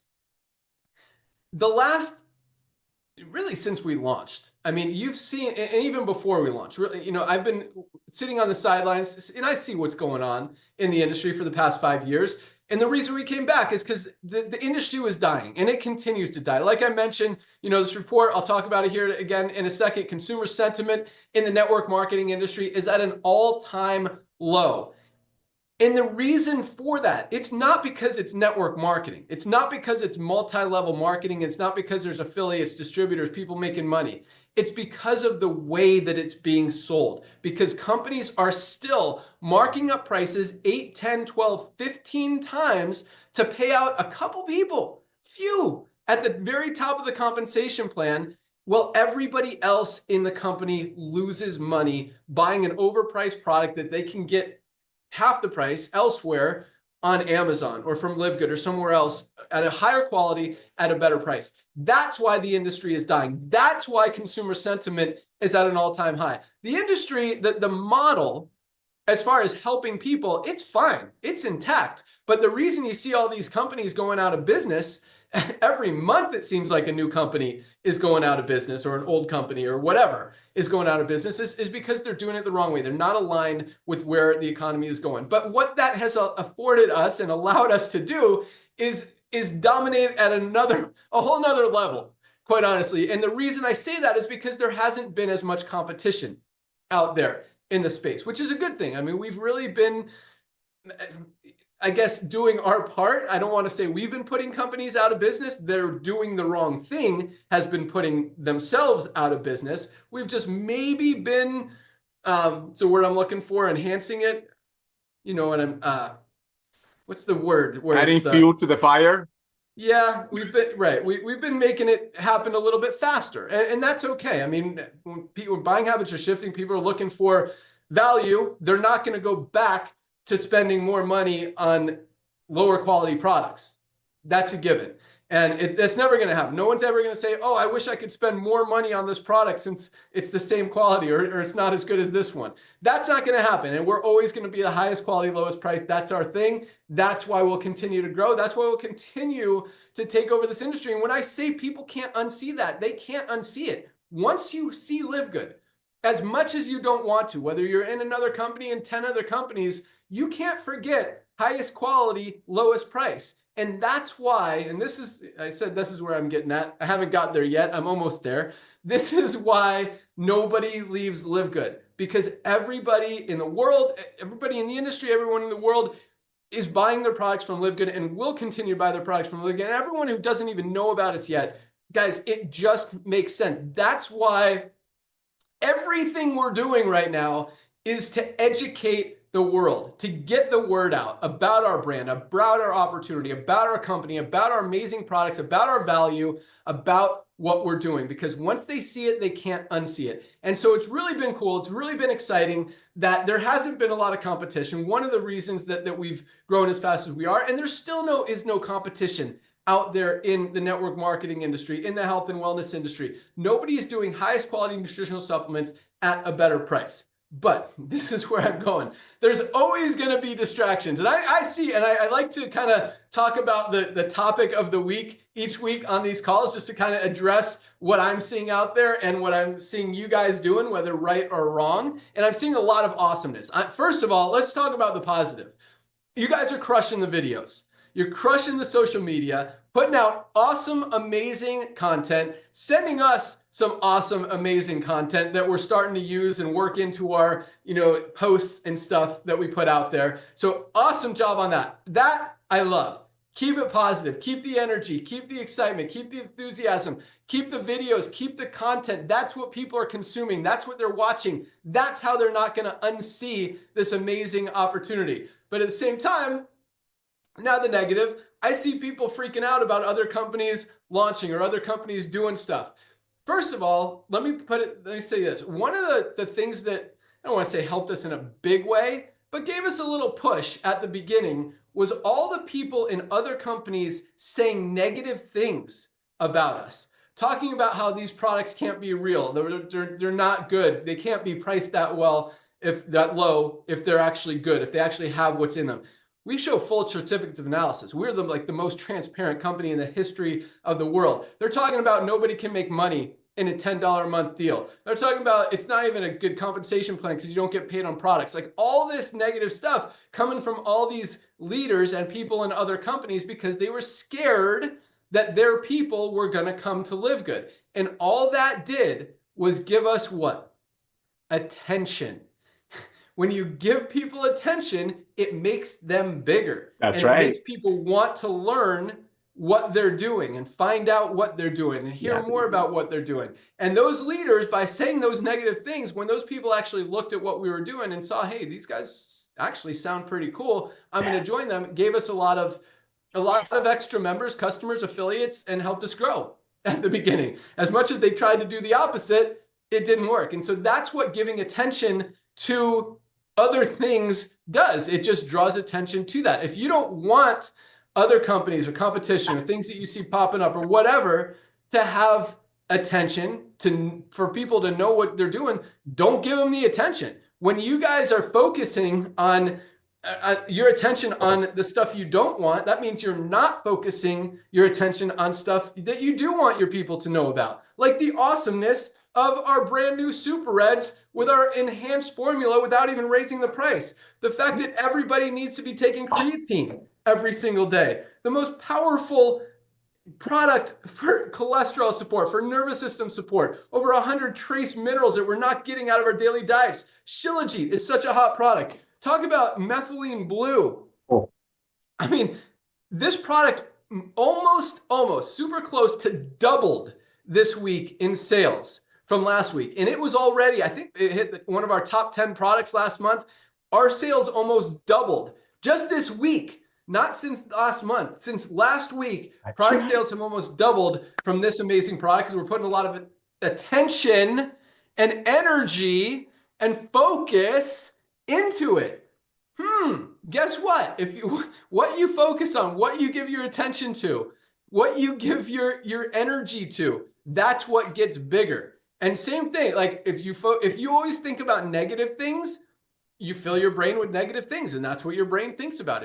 Really since we launched, I mean, you've seen, and even before we launched, really, I've been sitting on the sidelines and I see what's going on in the industry for the past 5 years. And the reason we came back is because the industry was dying and it continues to die. Like I mentioned, this report, I'll talk about it here again in a second. Consumer sentiment in the network marketing industry is at an all-time low. And the reason for that, it's not because it's network marketing. It's not because it's multi-level marketing. It's not because there's affiliates, distributors, people making money. It's because of the way that it's being sold. Because companies are still marking up prices 8, 10, 12, 15 times to pay out a couple people, few, at the very top of the compensation plan, while everybody else in the company loses money buying an overpriced product that they can get half the price elsewhere on Amazon or from LiveGood or somewhere else at a higher quality at a better price. That's why the industry is dying. That's why consumer sentiment is at an all-time high. The industry, the model, as far as helping people, it's fine. It's intact. But the reason you see all these companies going out of business, every month it seems like a new company is going out of business, or an old company or whatever is going out of business, is because they're doing it the wrong way. They're not aligned with where the economy is going. But what that has afforded us and allowed us to do is dominate at a whole nother level, quite honestly. And the reason I say that is because there hasn't been as much competition out there in the space, which is a good thing. I mean, we've really been, I guess, doing our part. I don't want to say we've been putting companies out of business. They're doing the wrong thing, has been putting themselves out of business. We've just maybe been, the word I'm looking for, enhancing it. You know what I'm, what's the word? Where Adding fuel to the fire. Yeah, we've been right. We've been making it happen a little bit faster, and that's okay. I mean, when buying habits are shifting, people are looking for value. They're not going to go back to spending more money on lower quality products. That's a given, and that's never going to happen. No one's ever going to say, "Oh, I wish I could spend more money on this product since it's the same quality, or it's not as good as this one." That's not going to happen, and we're always going to be the highest quality, lowest price. That's our thing. That's why we'll continue to grow. That's why we'll continue to take over this industry. And when I say people can't unsee that, they can't unsee it. Once you see LiveGood, as much as you don't want to, whether you're in another company and 10 other companies, you can't forget highest quality, lowest price. And that's why, and this is, I said this is where I'm getting at. I haven't got there yet. I'm almost there. This is why nobody leaves LiveGood, because everybody in the world, everybody in the industry, everyone in the world is buying their products from LiveGood and will continue to buy their products from LiveGood. And everyone who doesn't even know about us yet, guys, it just makes sense. That's why everything we're doing right now is to educate the world, to get the word out about our brand, about our opportunity, about our company, about our amazing products, about our value, about what we're doing. Because once they see it, they can't unsee it. And so it's really been cool. It's really been exciting that there hasn't been a lot of competition. One of the reasons that we've grown as fast as we are, and there still is no competition out there in the network marketing industry, in the health and wellness industry. Nobody is doing highest quality nutritional supplements at a better price. But this is where I'm going. There's always going to be distractions. And I see, and I like to kind of talk about the topic of the week each week on these calls, just to kind of address what I'm seeing out there and what I'm seeing you guys doing, whether right or wrong. And I'm seeing a lot of awesomeness. First of all, let's talk about the positive. You guys are crushing the videos. You're crushing the social media, putting out awesome, amazing content, sending us some awesome, amazing content that we're starting to use and work into our, posts and stuff that we put out there. So awesome job on that. That I love. Keep it positive. Keep the energy. Keep the excitement. Keep the enthusiasm. Keep the videos. Keep the content. That's what people are consuming. That's what they're watching. That's how they're not going to unsee this amazing opportunity. But at the same time, now the negative, I see people freaking out about other companies launching or other companies doing stuff. First of all, let me say this. One of the things that, I don't want to say helped us in a big way, but gave us a little push at the beginning was all the people in other companies saying negative things about us. Talking about how these products can't be real. They're not good. They can't be priced that well, if they're actually good, if they actually have what's in them. We show full certificates of analysis. We're the most transparent company in the history of the world. They're talking about nobody can make money in a $10 a month deal. They're talking about it's not even a good compensation plan because you don't get paid on products. Like all this negative stuff coming from all these leaders and people in other companies because they were scared that their people were going to come to LiveGood. And all that did was give us what? Attention. When you give people attention, it makes them bigger. That's right. right. It makes people want to learn what they're doing and find out what they're doing and hear more about what they're doing. And those leaders, by saying those negative things, when those people actually looked at what we were doing and saw, hey, these guys actually sound pretty cool, I'm going to join them, gave us a lot of extra members, customers, affiliates, and helped us grow at the beginning. As much as they tried to do the opposite, it didn't work. And so that's what giving attention to other things does. It just draws attention to that. If you don't want other companies or competition or things that you see popping up or whatever to have attention for people to know what they're doing. Don't give them the attention. When you guys are focusing on your attention on the stuff you don't want, that means you're not focusing your attention on stuff that you do want your people to know about, like the awesomeness of our brand new Super Reds with our enhanced formula without even raising the price. The fact that everybody needs to be taking creatine every single day. The most powerful product for cholesterol support, for nervous system support, over 100 trace minerals that we're not getting out of our daily diets. Shilajit is such a hot product. Talk about methylene blue. Oh. I mean, this product almost super close to doubled this week in sales from last week. And it was already, I think it hit one of our top 10 products last month. Our sales almost doubled just this week, not since last month. Since last week, product sales have almost doubled from this amazing product because we're putting a lot of attention and energy and focus into it. Guess what? What you focus on, what you give your attention to, what you give your energy to, that's what gets bigger. And same thing, like if you always think about negative things, you fill your brain with negative things, and that's what your brain thinks about.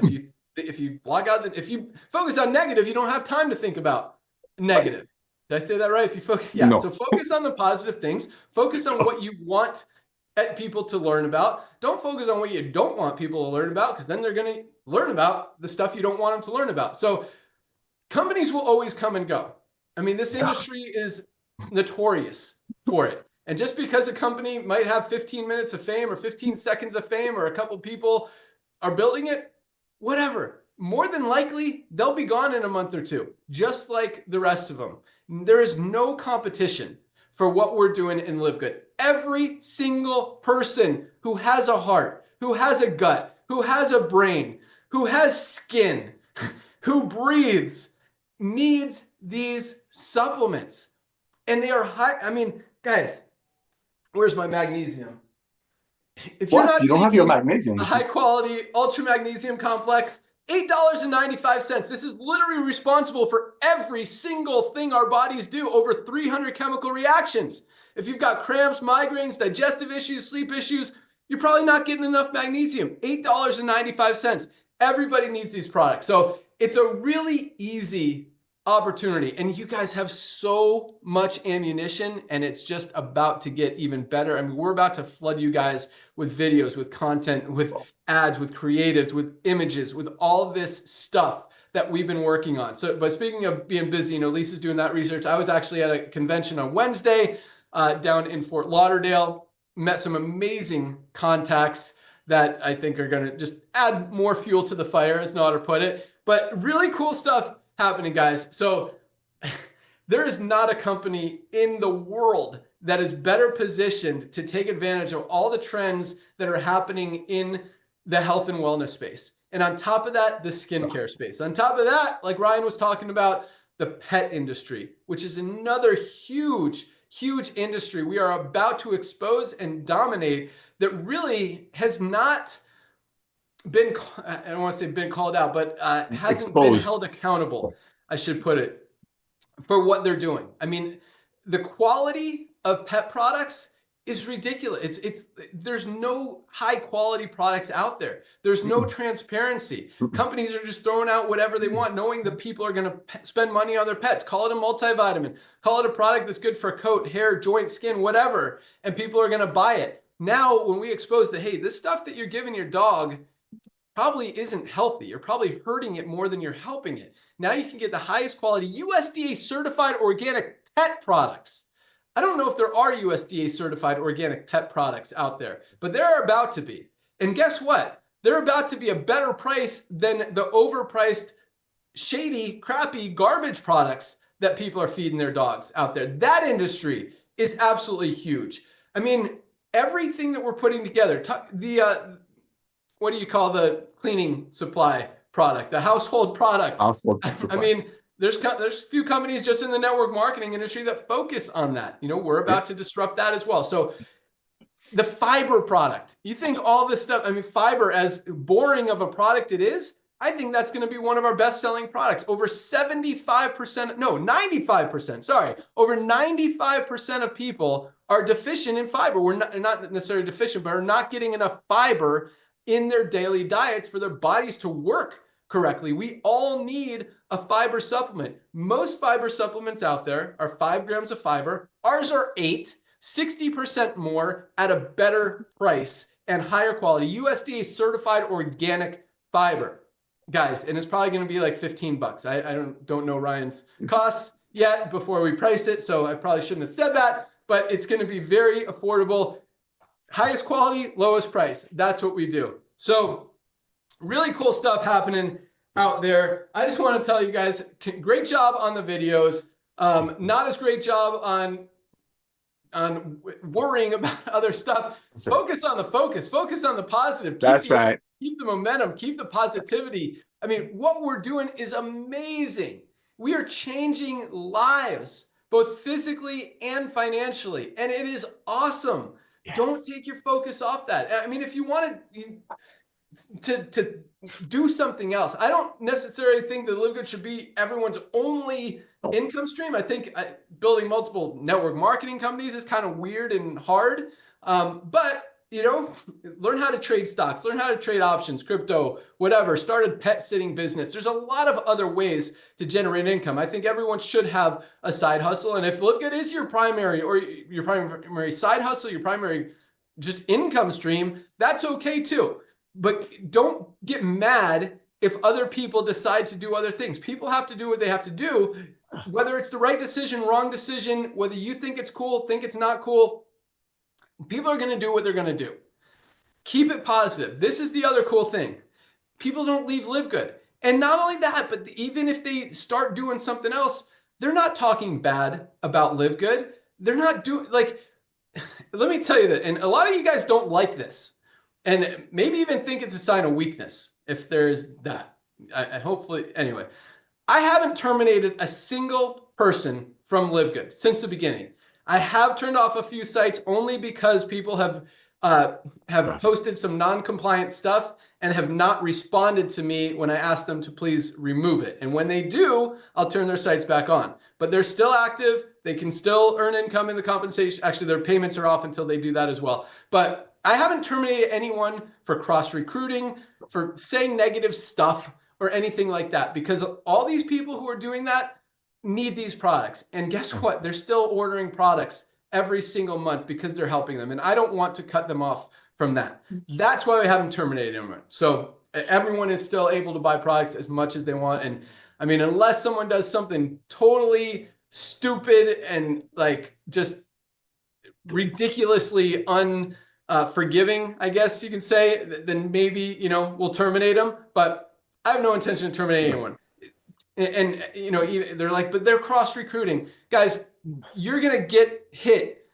If you block out if you focus on negative, you don't have time to think about negative. Did I say that right? If you focus, yeah. No. So focus on the positive things. Focus on what you want people to learn about. Don't focus on what you don't want people to learn about, because then they're going to learn about the stuff you don't want them to learn about. So companies will always come and go. I mean, this industry is notorious for it. And just because a company might have 15 minutes of fame or 15 seconds of fame or a couple people are building it, whatever, more than likely they'll be gone in a month or two, just like the rest of them. There is no competition for what we're doing in LiveGood. Every single person who has a heart, who has a gut, who has a brain, who has skin, who breathes, needs these supplements. And they are high. I mean, guys, where's my magnesium? If you're not don't have your magnesium. A high quality ultra magnesium complex, $8.95. This is literally responsible for every single thing our bodies do, over 300 chemical reactions. If you've got cramps, migraines, digestive issues, sleep issues, you're probably not getting enough magnesium. $8.95. Everybody needs these products. So it's a really easy opportunity. And you guys have so much ammunition, and it's just about to get even better. I mean, we're about to flood you guys with videos, with content, with ads, with creatives, with images, with all this stuff that we've been working on. So, but speaking of being busy, you know, Lisa's doing that research. I was actually at a convention on Wednesday down in Fort Lauderdale, met some amazing contacts that I think are going to just add more fuel to the fire, as Nader put it. But really cool stuff happening, guys. So there is not a company in the world that is better positioned to take advantage of all the trends that are happening in the health and wellness space. And on top of that, the skincare space. On top of that, like Ryan was talking about, the pet industry, which is another huge, huge industry we are about to expose and dominate, that really has not been, I don't want to say been called out, but hasn't been held accountable, I should put it, for what they're doing. I mean, the quality of pet products is ridiculous. There's no high quality products out there. There's no transparency. Companies are just throwing out whatever they want, knowing that people are going to spend money on their pets. Call it a multivitamin, call it a product that's good for coat, hair, joint, skin, whatever, and people are going to buy it. Now, when we expose that, hey, this stuff that you're giving your dog probably isn't healthy. You're probably hurting it more than you're helping it. Now you can get the highest quality USDA certified organic pet products. I don't know if there are USDA certified organic pet products out there, but there are about to be. And guess what? They're about to be a better price than the overpriced, shady, crappy, garbage products that people are feeding their dogs out there. That industry is absolutely huge. I mean, everything that we're putting together, what do you call the cleaning supply product, the household product? I mean, there's a few companies just in the network marketing industry that focus on that. You know, we're about to disrupt that as well. So the fiber product, you think all this stuff, I mean, fiber, as boring of a product it is, I think that's going to be one of our best-selling products. Over 75%, no, 95%, sorry. Over 95% of people are deficient in fiber. We're not necessarily deficient, but are not getting enough fiber in their daily diets for their bodies to work correctly. We all need a fiber supplement. Most fiber supplements out there are 5 grams of fiber. Ours are 8, 60% more at a better price and higher quality. USDA certified organic fiber. Guys, and it's probably going to be like 15 bucks. I don't know Ryan's costs yet before we price it, so I probably shouldn't have said that, but it's going to be very affordable. Highest quality, lowest price. That's what we do. So really cool stuff happening out there. I just want to tell you guys, great job on the videos. Not as great job on worrying about other stuff. Focus on the focus. Focus on the positive. That's right. Keep the momentum. Keep the positivity. I mean, what we're doing is amazing. We are changing lives, both physically and financially, and it is awesome. Yes. Don't take your focus off that. I mean, if you wanted to do something else, I don't necessarily think that LiveGood should be everyone's only income stream. I think building multiple network marketing companies is kind of weird and hard. But you know, learn how to trade stocks, learn how to trade options, crypto, whatever, start a pet sitting business. There's a lot of other ways to generate income. I think everyone should have a side hustle. And if LiveGood is your primary or your primary side hustle, your primary just income stream, that's okay too. But don't get mad if other people decide to do other things. People have to do what they have to do, whether it's the right decision, wrong decision, whether you think it's cool, think it's not cool. People are going to do what they're going to do. Keep it positive. This is the other cool thing. People don't leave LiveGood. And not only that, but even if they start doing something else, they're not talking bad about LiveGood. They're not doing, like, let me tell you that, and a lot of you guys don't like this, and maybe even think it's a sign of weakness, if there's that. I hopefully, anyway, I haven't terminated a single person from LiveGood since the beginning. I have turned off a few sites only because people have posted some non-compliant stuff and have not responded to me when I ask them to please remove it. And when they do, I'll turn their sites back on. But they're still active. They can still earn income in the compensation. Actually, their payments are off until they do that as well. But I haven't terminated anyone for cross-recruiting, for saying negative stuff or anything like that, because all these people who are doing that need these products. And guess what? They're still ordering products every single month because they're helping them. And I don't want to cut them off from that. That's why we haven't terminated anyone. So everyone is still able to buy products as much as they want. And I mean, unless someone does something totally stupid and like just ridiculously unforgiving, I guess you can say, then maybe, you know, we'll terminate them. But I have no intention of terminating anyone. And you know, they're like, but they're cross-recruiting. Guys, you're going to get hit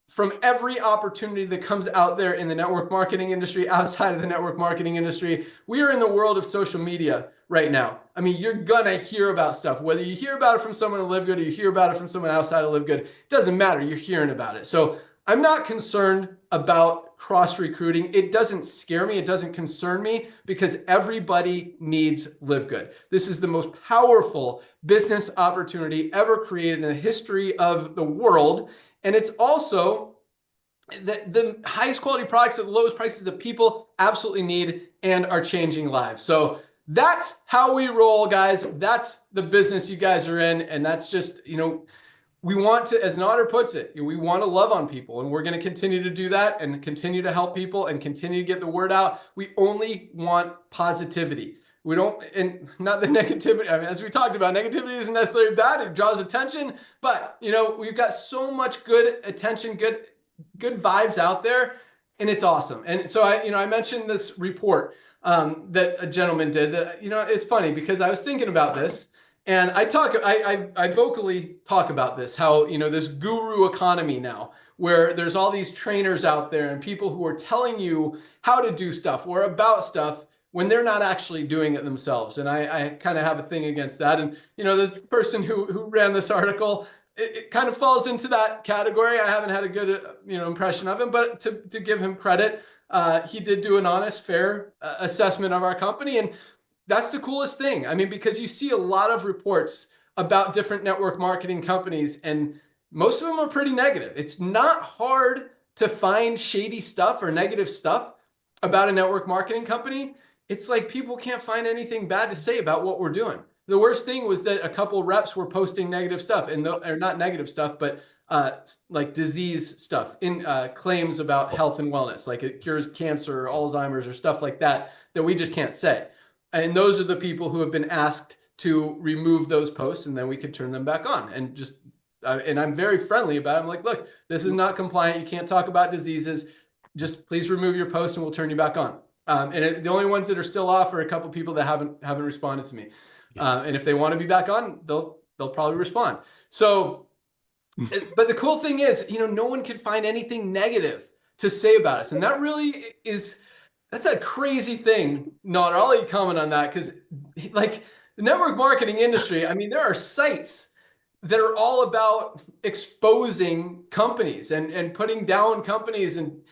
from every opportunity that comes out there in the network marketing industry, outside of the network marketing industry. We are in the world of social media right now. I mean, you're going to hear about stuff. Whether you hear about it from someone at LiveGood or you hear about it from someone outside of LiveGood, it doesn't matter. You're hearing about it. So I'm not concerned about cross-recruiting. It doesn't scare me. It doesn't concern me because everybody needs LiveGood. This is the most powerful business opportunity ever created in the history of the world. And it's also the highest quality products at the lowest prices that people absolutely need and are changing lives. So that's how we roll, guys. That's the business you guys are in. And that's just, you know, we want to, as Nader puts it, we want to love on people, and we're going to continue to do that and continue to help people and continue to get the word out. We only want positivity. We don't, and not the negativity. I mean, as we talked about, negativity isn't necessarily bad. It draws attention, but you know, we've got so much good attention, good vibes out there, and it's awesome. And so I mentioned this report that a gentleman did. That, you know, it's funny because I was thinking about this. And I vocally talk about this, how, you know, this guru economy now, where there's all these trainers out there and people who are telling you how to do stuff or about stuff when they're not actually doing it themselves. And I kind of have a thing against that. And, you know, the person who ran this article, it kind of falls into that category. I haven't had a good, impression of him, but to give him credit, he did do an honest, fair assessment of our company. And that's the coolest thing. I mean, because you see a lot of reports about different network marketing companies, and most of them are pretty negative. It's not hard to find shady stuff or negative stuff about a network marketing company. It's like people can't find anything bad to say about what we're doing. The worst thing was that a couple reps were posting negative stuff, and or not negative stuff, but like disease stuff in claims about health and wellness, like it cures cancer or Alzheimer's or stuff like that, that we just can't say. And those are the people who have been asked to remove those posts, and then we could turn them back on. And just and I'm very friendly about it. I'm like, look, this is not compliant. You can't talk about diseases. Just please remove your post, and we'll turn you back on. The only ones that are still off are a couple people that haven't responded to me. Yes. And if they want to be back on, they'll probably respond. So, but the cool thing is, no one can find anything negative to say about us, and that really is. That's a crazy thing. No, I'll let you comment on that, because like the network marketing industry, I mean, there are sites that are all about exposing companies and putting down companies and,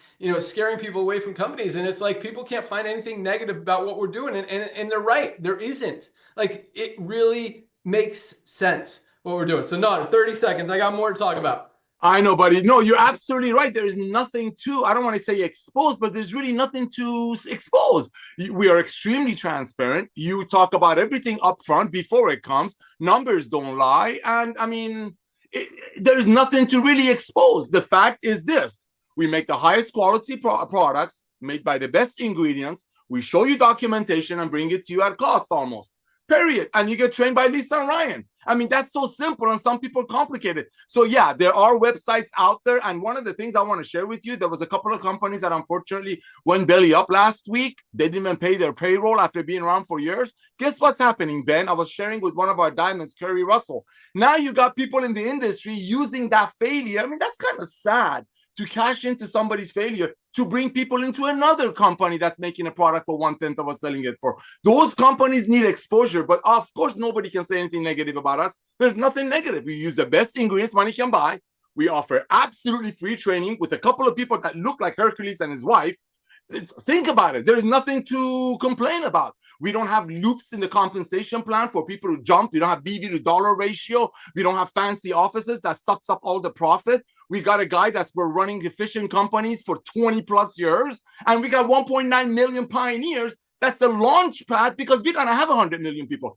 scaring people away from companies. And it's like, people can't find anything negative about what we're doing. And they're right. There isn't. Like, it really makes sense what we're doing. So no, 30 seconds. I got more to talk about. I know, buddy. No, you're absolutely right. There is nothing to, I don't want to say expose, but there's really nothing to expose. We are extremely transparent. You talk about everything up front before it comes. Numbers don't lie. And I mean, there's nothing to really expose. The fact is this: we make the highest quality products made by the best ingredients. We show you documentation and bring it to you at cost almost. Period. And you get trained by Lisa and Ryan. I mean, that's so simple, and some people complicate it. So yeah, there are websites out there. And one of the things I want to share with you, there was a couple of companies that unfortunately went belly up last week. They didn't even pay their payroll after being around for years. Guess what's happening, Ben? I was sharing with one of our diamonds, Kerry Russell. Now you got people in the industry using that failure. I mean, that's kind of sad, to cash into somebody's failure to bring people into another company that's making a product for 1/10 of us selling it for. Those companies need exposure, but of course, nobody can say anything negative about us. There's nothing negative. We use the best ingredients money can buy. We offer absolutely free training with a couple of people that look like Hercules and his wife. Think about it. There's nothing to complain about. We don't have loops in the compensation plan for people who jump. We don't have BV to dollar ratio. We don't have fancy offices that sucks up all the profit. We got a guy that's been running efficient companies for 20 plus years. And we got 1.9 million pioneers. That's a launch pad, because we're going to have 100 million people.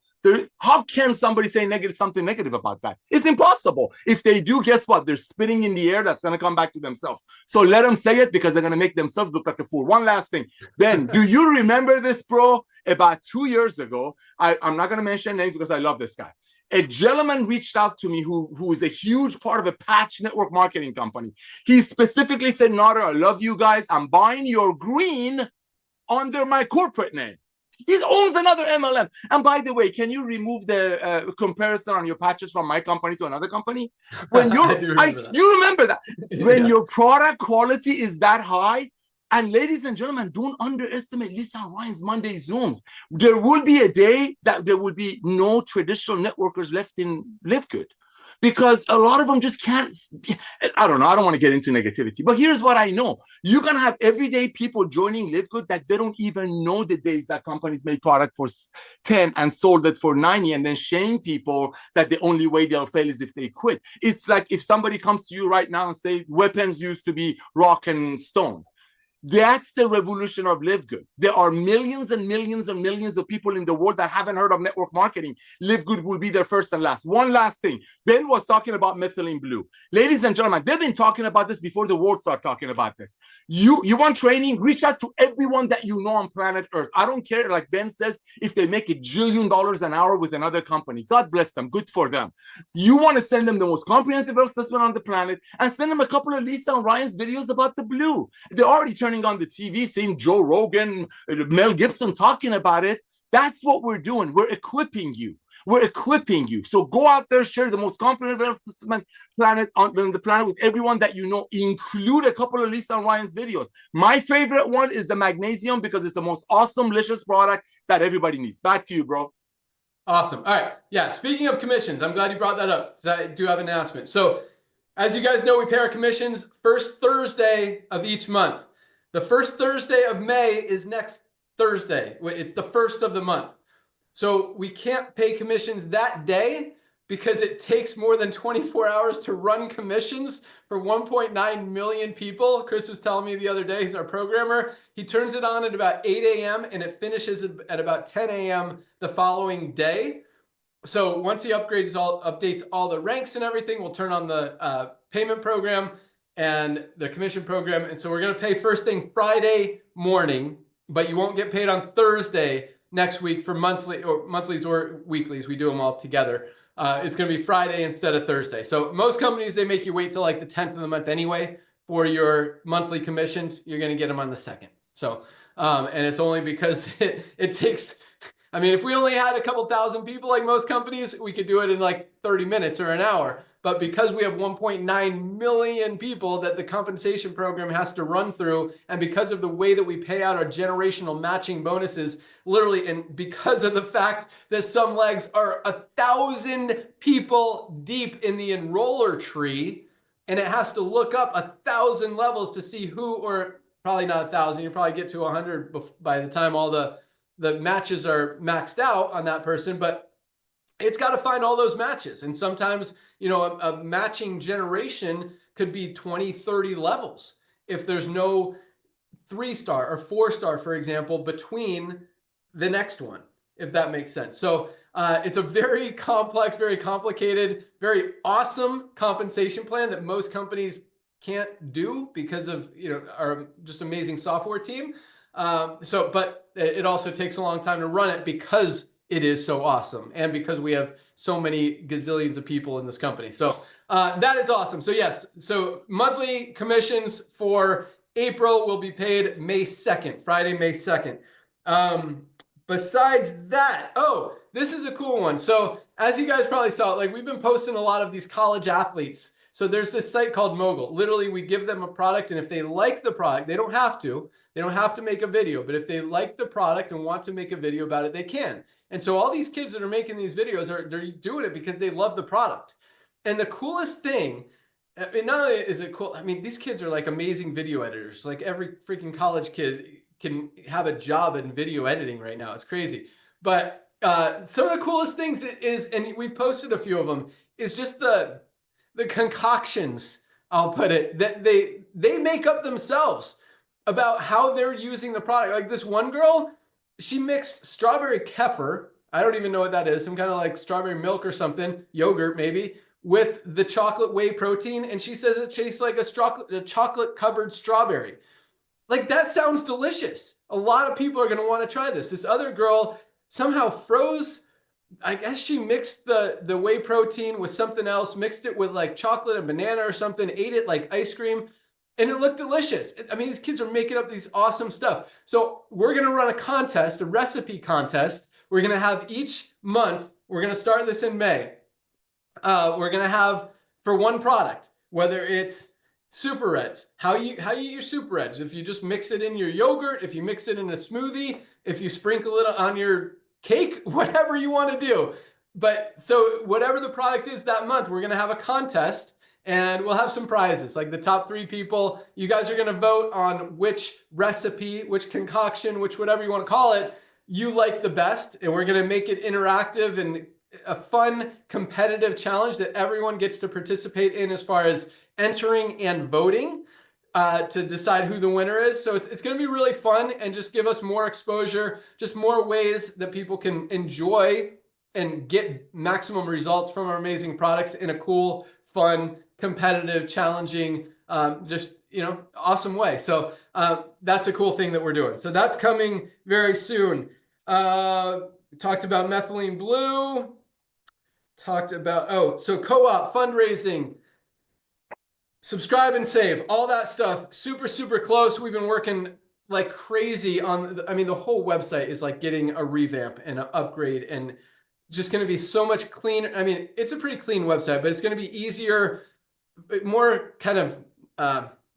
How can somebody say something negative about that? It's impossible. If they do, guess what? They're spitting in the air. That's going to come back to themselves. So let them say it, because they're going to make themselves look like a fool. One last thing. Ben, do you remember this, bro? About 2 years ago, I'm not going to mention names because I love this guy. A gentleman reached out to me who is a huge part of a patch network marketing company. He specifically said, Nader, I love you guys. I'm buying your green under my corporate name. He owns another MLM. And by the way, can you remove the comparison on your patches from my company to another company? When you remember that. When your product quality is that high. And ladies and gentlemen, don't underestimate Lisa and Ryan's Monday Zooms. There will be a day that there will be no traditional networkers left in LiveGood, because a lot of them just can't. I don't know. I don't want to get into negativity, but here's what I know. You're going to have everyday people joining LiveGood that they don't even know the days that companies made product for 10 and sold it for 90, and then shame people that the only way they'll fail is if they quit. It's like if somebody comes to you right now and say weapons used to be rock and stone. That's the revolution of LiveGood. There are millions and millions and millions of people in the world that haven't heard of network marketing. LiveGood will be their first and last. One last thing. Ben was talking about methylene blue. Ladies and gentlemen, they've been talking about this before the world started talking about this. You want training? Reach out to everyone that you know on planet Earth. I don't care, like Ben says, if they make $1 jillion an hour with another company. God bless them. Good for them. You want to send them the most comprehensive assessment on the planet, and send them a couple of Lisa and Ryan's videos about the blue. They're already turning on the TV, seeing Joe Rogan, Mel Gibson talking about it. That's what we're doing. We're equipping you. We're equipping you. So go out there, share the most comprehensive assessment planet on the planet with everyone that you know. Include a couple of Lisa and Ryan's videos. My favorite one is the magnesium, because it's the most awesome, delicious product that everybody needs. Back to you, bro. Awesome. All right. Yeah. Speaking of commissions, I'm glad you brought that up, because I do have an announcement. So as you guys know, we pay our commissions first Thursday of each month. The first Thursday of May is next Thursday. It's the first of the month. So we can't pay commissions that day because it takes more than 24 hours to run commissions for 1.9 million people. Chris was telling me the other day, he's our programmer. He turns it on at about 8 a.m. and it finishes at about 10 a.m. the following day. So once he updates all the ranks and everything, we'll turn on the payment program and the commission program. And so we're going to pay first thing Friday morning, but you won't get paid on Thursday next week for monthlies or weeklies. We do them all together. It's going to be Friday instead of Thursday. So most companies, they make you wait till like the 10th of the month anyway for your monthly commissions. You're going to get them on the 2nd. So, and it's only because it takes, I mean, if we only had a couple thousand people like most companies, we could do it in like 30 minutes or an hour. But because we have 1.9 million people that the compensation program has to run through, and because of the way that we pay out our generational matching bonuses, literally, and because of the fact that some legs are 1,000 people deep in the enroller tree, and it has to look up 1,000 levels to see who, or probably not 1,000, you probably get to 100 by the time all the matches are maxed out on that person, but it's got to find all those matches. And sometimes, you know, a matching generation could be 20, 30 levels if there's no 3-star or 4-star, for example, between the next one, if that makes sense. So it's a very complex, very complicated, very awesome compensation plan that most companies can't do because of, you know, our just amazing software team. But it also takes a long time to run it because it is so awesome and because we have so many gazillions of people in this company. So that is awesome. So yes, so monthly commissions for April will be paid May 2nd, Friday, May 2nd. Besides that, oh, this is a cool one. So as you guys probably saw, like we've been posting a lot of these college athletes. So there's this site called Mogul. Literally, we give them a product, and if they like the product, they don't have to. They don't have to make a video, but if they like the product and want to make a video about it, they can. And so all these kids that are making these videos they're doing it because they love the product. And the coolest thing, I mean, not only is it cool, I mean, these kids are like amazing video editors. Like every freaking college kid can have a job in video editing right now. It's crazy. But some of the coolest things is, and we've posted a few of them, is just the concoctions, I'll put it, that they make up themselves about how they're using the product. Like this one girl, she mixed strawberry kefir, I don't even know what that is, some kind of like strawberry milk or something, yogurt maybe, with the chocolate whey protein, and she says it tastes like a chocolate covered strawberry. Like that sounds delicious. A lot of people are going to want to try this. This other girl somehow froze, I guess she mixed the whey protein with something else, mixed it with like chocolate and banana or something, ate it like ice cream, and it looked delicious. I mean, these kids are making up these awesome stuff. So we're going to run a contest, a recipe contest. We're going to have each month, we're going to start this in May. We're going to have for one product, whether it's Super Reds, how you eat your Super Reds. If you just mix it in your yogurt, if you mix it in a smoothie, if you sprinkle it on your cake, whatever you want to do. But so whatever the product is that month, we're going to have a contest and we'll have some prizes. Like the top 3 people, you guys are going to vote on which recipe, which concoction, which whatever you want to call it, you like the best. And we're going to make it interactive and a fun, competitive challenge that everyone gets to participate in as far as entering and voting to decide who the winner is. So it's going to be really fun and just give us more exposure, just more ways that people can enjoy and get maximum results from our amazing products in a cool, fun, competitive, challenging, just, you know, awesome way. So that's a cool thing that we're doing. So that's coming very soon. Talked about methylene blue. Talked about, so co-op fundraising. Subscribe and save, all that stuff, super, super close. We've been working like crazy on, I mean, the whole website is like getting a revamp and an upgrade and just going to be so much cleaner. I mean, it's a pretty clean website, but it's going to be easier, more kind of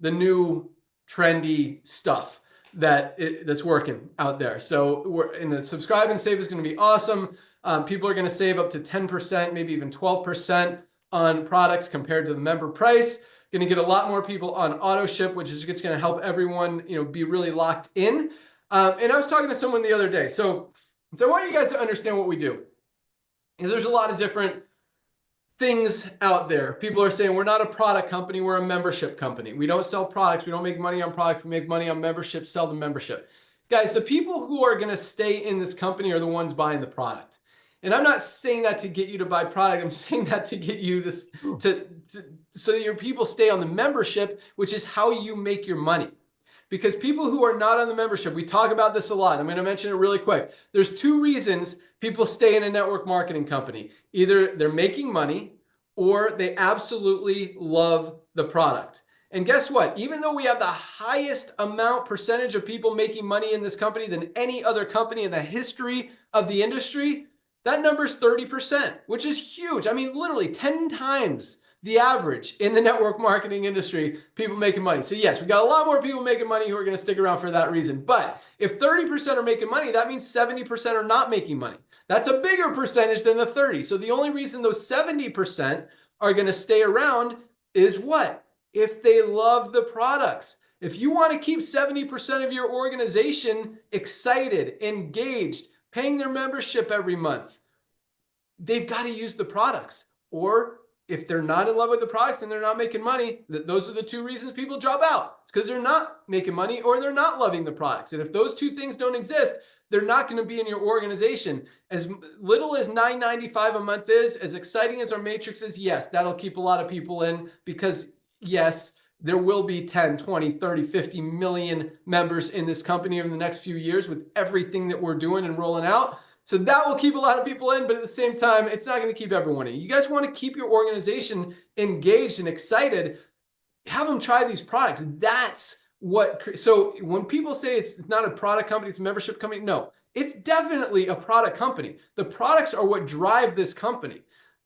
the new trendy stuff that's working out there. So we're in the subscribe and save is going to be awesome. People are going to save up to 10%, maybe even 12% on products compared to the member price. Going to get a lot more people on auto ship, which is just going to help everyone, you know, be really locked in. And I was talking to someone the other day. So So I want you guys to understand what we do. Because there's a lot of different things out there. People are saying we're not a product company, we're a membership company. We don't sell products, we don't make money on products, we make money on membership, sell the membership. Guys, the people who are going to stay in this company are the ones buying the product. And I'm not saying that to get you to buy product, I'm saying that to get you so that your people stay on the membership, which is how you make your money. Because people who are not on the membership, we talk about this a lot. I'm going to mention it really quick. There's two reasons people stay in a network marketing company. Either they're making money or they absolutely love the product. And guess what? Even though we have the highest percentage of people making money in this company than any other company in the history of the industry, that number is 30%, which is huge. I mean, literally 10 times the average in the network marketing industry, people making money. So yes, we got a lot more people making money who are going to stick around for that reason. But if 30% are making money, that means 70% are not making money. That's a bigger percentage than the 30. So the only reason those 70% are going to stay around is what? If they love the products. If you want to keep 70% of your organization excited, engaged, paying their membership every month, they've got to use the products. Or if they're not in love with the products and they're not making money, those are the two reasons people drop out. It's because they're not making money or they're not loving the products. And if those two things don't exist, they're not going to be in your organization. As little as $9.95 a month is, as exciting as our matrix is, yes, that'll keep a lot of people in because yes, there will be 10, 20, 30, 50 million members in this company over the next few years with everything that we're doing and rolling out. So that will keep a lot of people in, but at the same time, it's not going to keep everyone in. You guys want to keep your organization engaged and excited, have them try these products. That's what, so when people say it's not a product company, it's a membership company, no, it's definitely a product company. The products are what drive this company.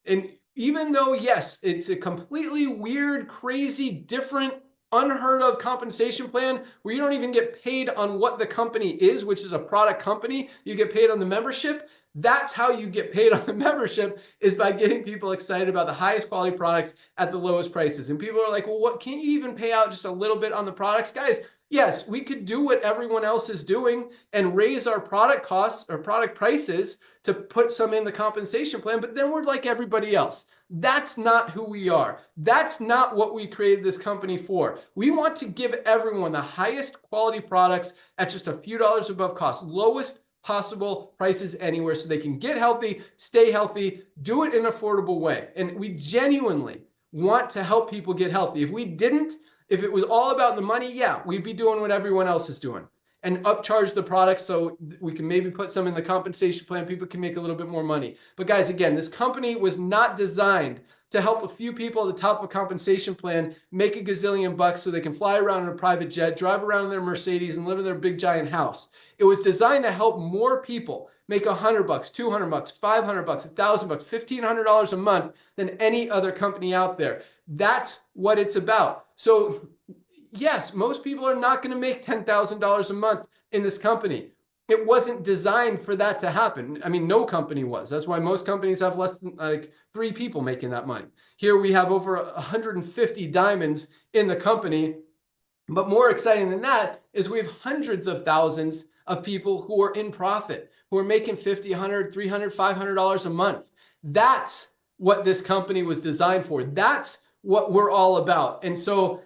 And even though, yes, it's a completely weird, crazy, different, unheard of compensation plan where you don't even get paid on what the company is, which is a product company, you get paid on the membership. That's how you get paid on the membership, is by getting people excited about the highest quality products at the lowest prices. And people are like, well, what, can't you even pay out just a little bit on the products? Guys, yes, we could do what everyone else is doing and raise our product costs or product prices to put some in the compensation plan, but then we're like everybody else. That's not who we are. That's not what we created this company for. We want to give everyone the highest quality products at just a few dollars above cost, lowest possible prices anywhere, so they can get healthy, stay healthy, do it in an affordable way. And we genuinely want to help people get healthy. If we didn't, if it was all about the money, yeah, we'd be doing what everyone else is doing and upcharge the products so we can maybe put some in the compensation plan. People can make a little bit more money. But guys, again, this company was not designed to help a few people at the top of a compensation plan make a gazillion bucks so they can fly around in a private jet, drive around in their Mercedes, and live in their big giant house. It was designed to help more people make $100, $200, $500, $1,000, $1,500 a month than any other company out there. That's what it's about. So yes, most people are not going to make $10,000 a month in this company. It wasn't designed for that to happen. I mean, no company was. That's why most companies have less than like 3 people making that money. Here we have over 150 diamonds in the company. But more exciting than that is we have hundreds of thousands of people who are in profit, who are making $50, $100, $300, $500 a month. That's what this company was designed for. That's what we're all about. And so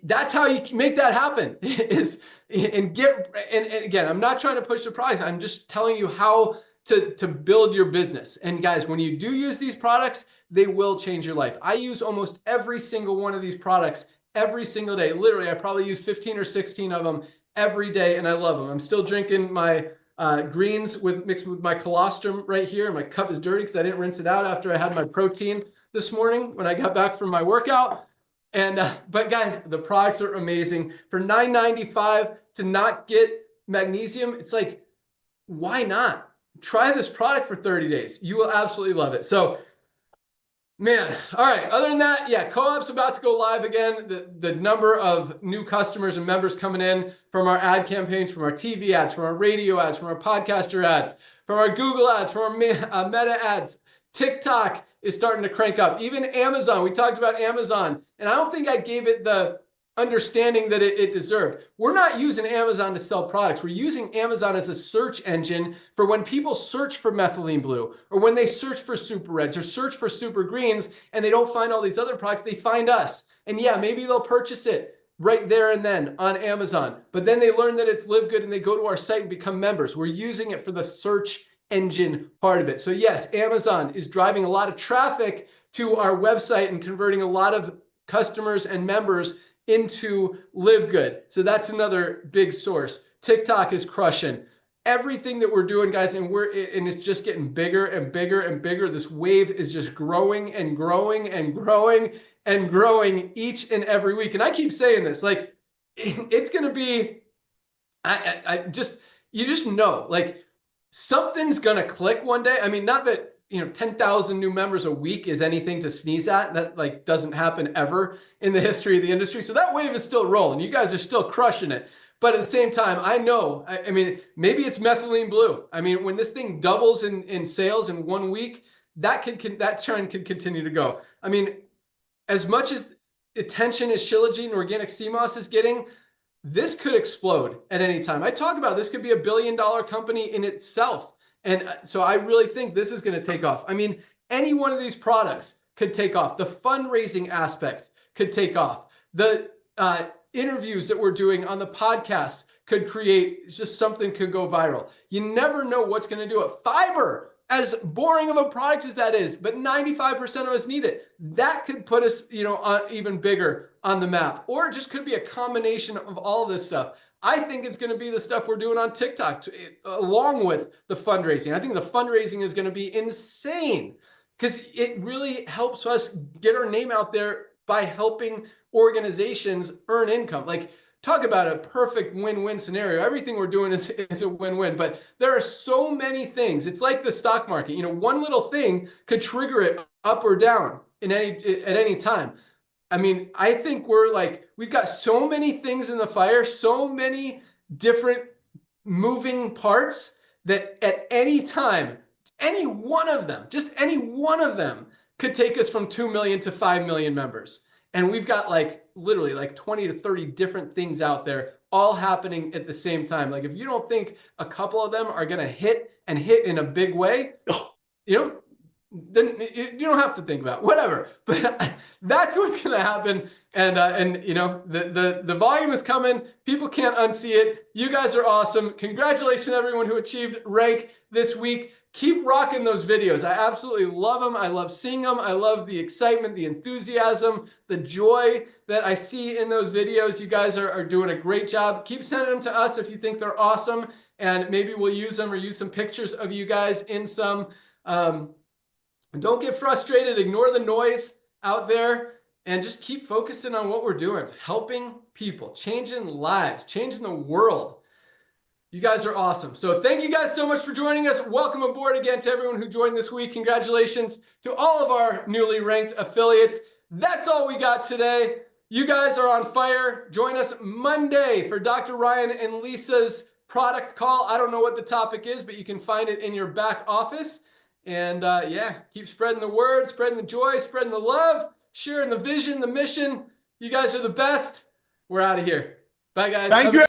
that's how you make that happen, is and again, I'm not trying to push the price. I'm just telling you how to build your business. And guys, when you do use these products, they will change your life. I use almost every single one of these products every single day. Literally, I probably use 15 or 16 of them every day, and I love them. I'm still drinking my greens mixed with my colostrum right here. My cup is dirty because I didn't rinse it out after I had my protein this morning when I got back from my workout. And but guys, the products are amazing. For $9.95 to not get magnesium, it's like, why not? Try this product for 30 days. You will absolutely love it. So, man, all right. Other than that, yeah, Co-op's about to go live again. The number of new customers and members coming in from our ad campaigns, from our TV ads, from our radio ads, from our podcaster ads, from our Google ads, from our Meta ads, TikTok is starting to crank up. Even Amazon, we talked about Amazon, and I don't think I gave it the understanding that it deserved. We're not using Amazon to sell products. We're using Amazon as a search engine for when people search for methylene blue, or when they search for super reds or search for super greens and they don't find all these other products, they find us. And yeah, maybe they'll purchase it right there and then on Amazon. But then they learn that it's LiveGood and they go to our site and become members. We're using it for the search engine part of it. So yes, Amazon is driving a lot of traffic to our website and converting a lot of customers and members into LiveGood. So that's another big source. TikTok is crushing everything that we're doing, guys, and it's just getting bigger and bigger and bigger. This wave is just growing and growing and growing and growing each and every week. And I keep saying this, like, it's going to be, you just know, like, something's going to click one day. I mean, not that, 10,000 new members a week is anything to sneeze at. That like doesn't happen ever in the history of the industry. So that wave is still rolling. You guys are still crushing it. But at the same time, I know, I mean, maybe it's methylene blue. I mean, when this thing doubles in sales in 1 week, that trend could continue to go. I mean, as much as attention as Shilajit and organic sea moss is getting, this could explode at any time. I talk about this could be $1 billion company in itself. And so I really think this is going to take off. I mean, any one of these products could take off. The fundraising aspect could take off. The interviews that we're doing on the podcast could create just something could go viral. You never know what's going to do it. Fiber, as boring of a product as that is, but 95% of us need it. That could put us, even bigger on the map. Or it just could be a combination of all this stuff. I think it's going to be the stuff we're doing on TikTok along with the fundraising. I think the fundraising is going to be insane because it really helps us get our name out there by helping organizations earn income. Like, talk about a perfect win-win scenario. Everything we're doing is a win-win, but there are so many things. It's like the stock market. One little thing could trigger it up or down at any time. I mean, I think we've got so many things in the fire, so many different moving parts that at any time, any one of them could take us from 2 million to 5 million members. And we've got literally 20 to 30 different things out there all happening at the same time. Like, if you don't think a couple of them are going to hit in a big way, then you don't have to think about it, whatever. But that's what's going to happen. And the volume is coming. People can't unsee it. You guys are awesome. Congratulations to everyone who achieved rank this week. Keep rocking those videos. I absolutely love them. I love seeing them. I love the excitement, the enthusiasm, the joy that I see in those videos. You guys are doing a great job. Keep sending them to us if you think they're awesome, and maybe we'll use them or use some pictures of you guys in some. Don't get frustrated. Ignore the noise out there and just keep focusing on what we're doing, helping people, changing lives, changing the world. You guys are awesome. So thank you guys so much for joining us. Welcome aboard again to everyone who joined this week. Congratulations to all of our newly ranked affiliates. That's all we got today. You guys are on fire. Join us Monday for Dr. Ryan and Lisa's product call. I don't know what the topic is, but you can find it in your back office. And keep spreading the word, spreading the joy, spreading the love, sharing the vision, the mission. You guys are the best. We're out of here. Bye, guys. Thank you.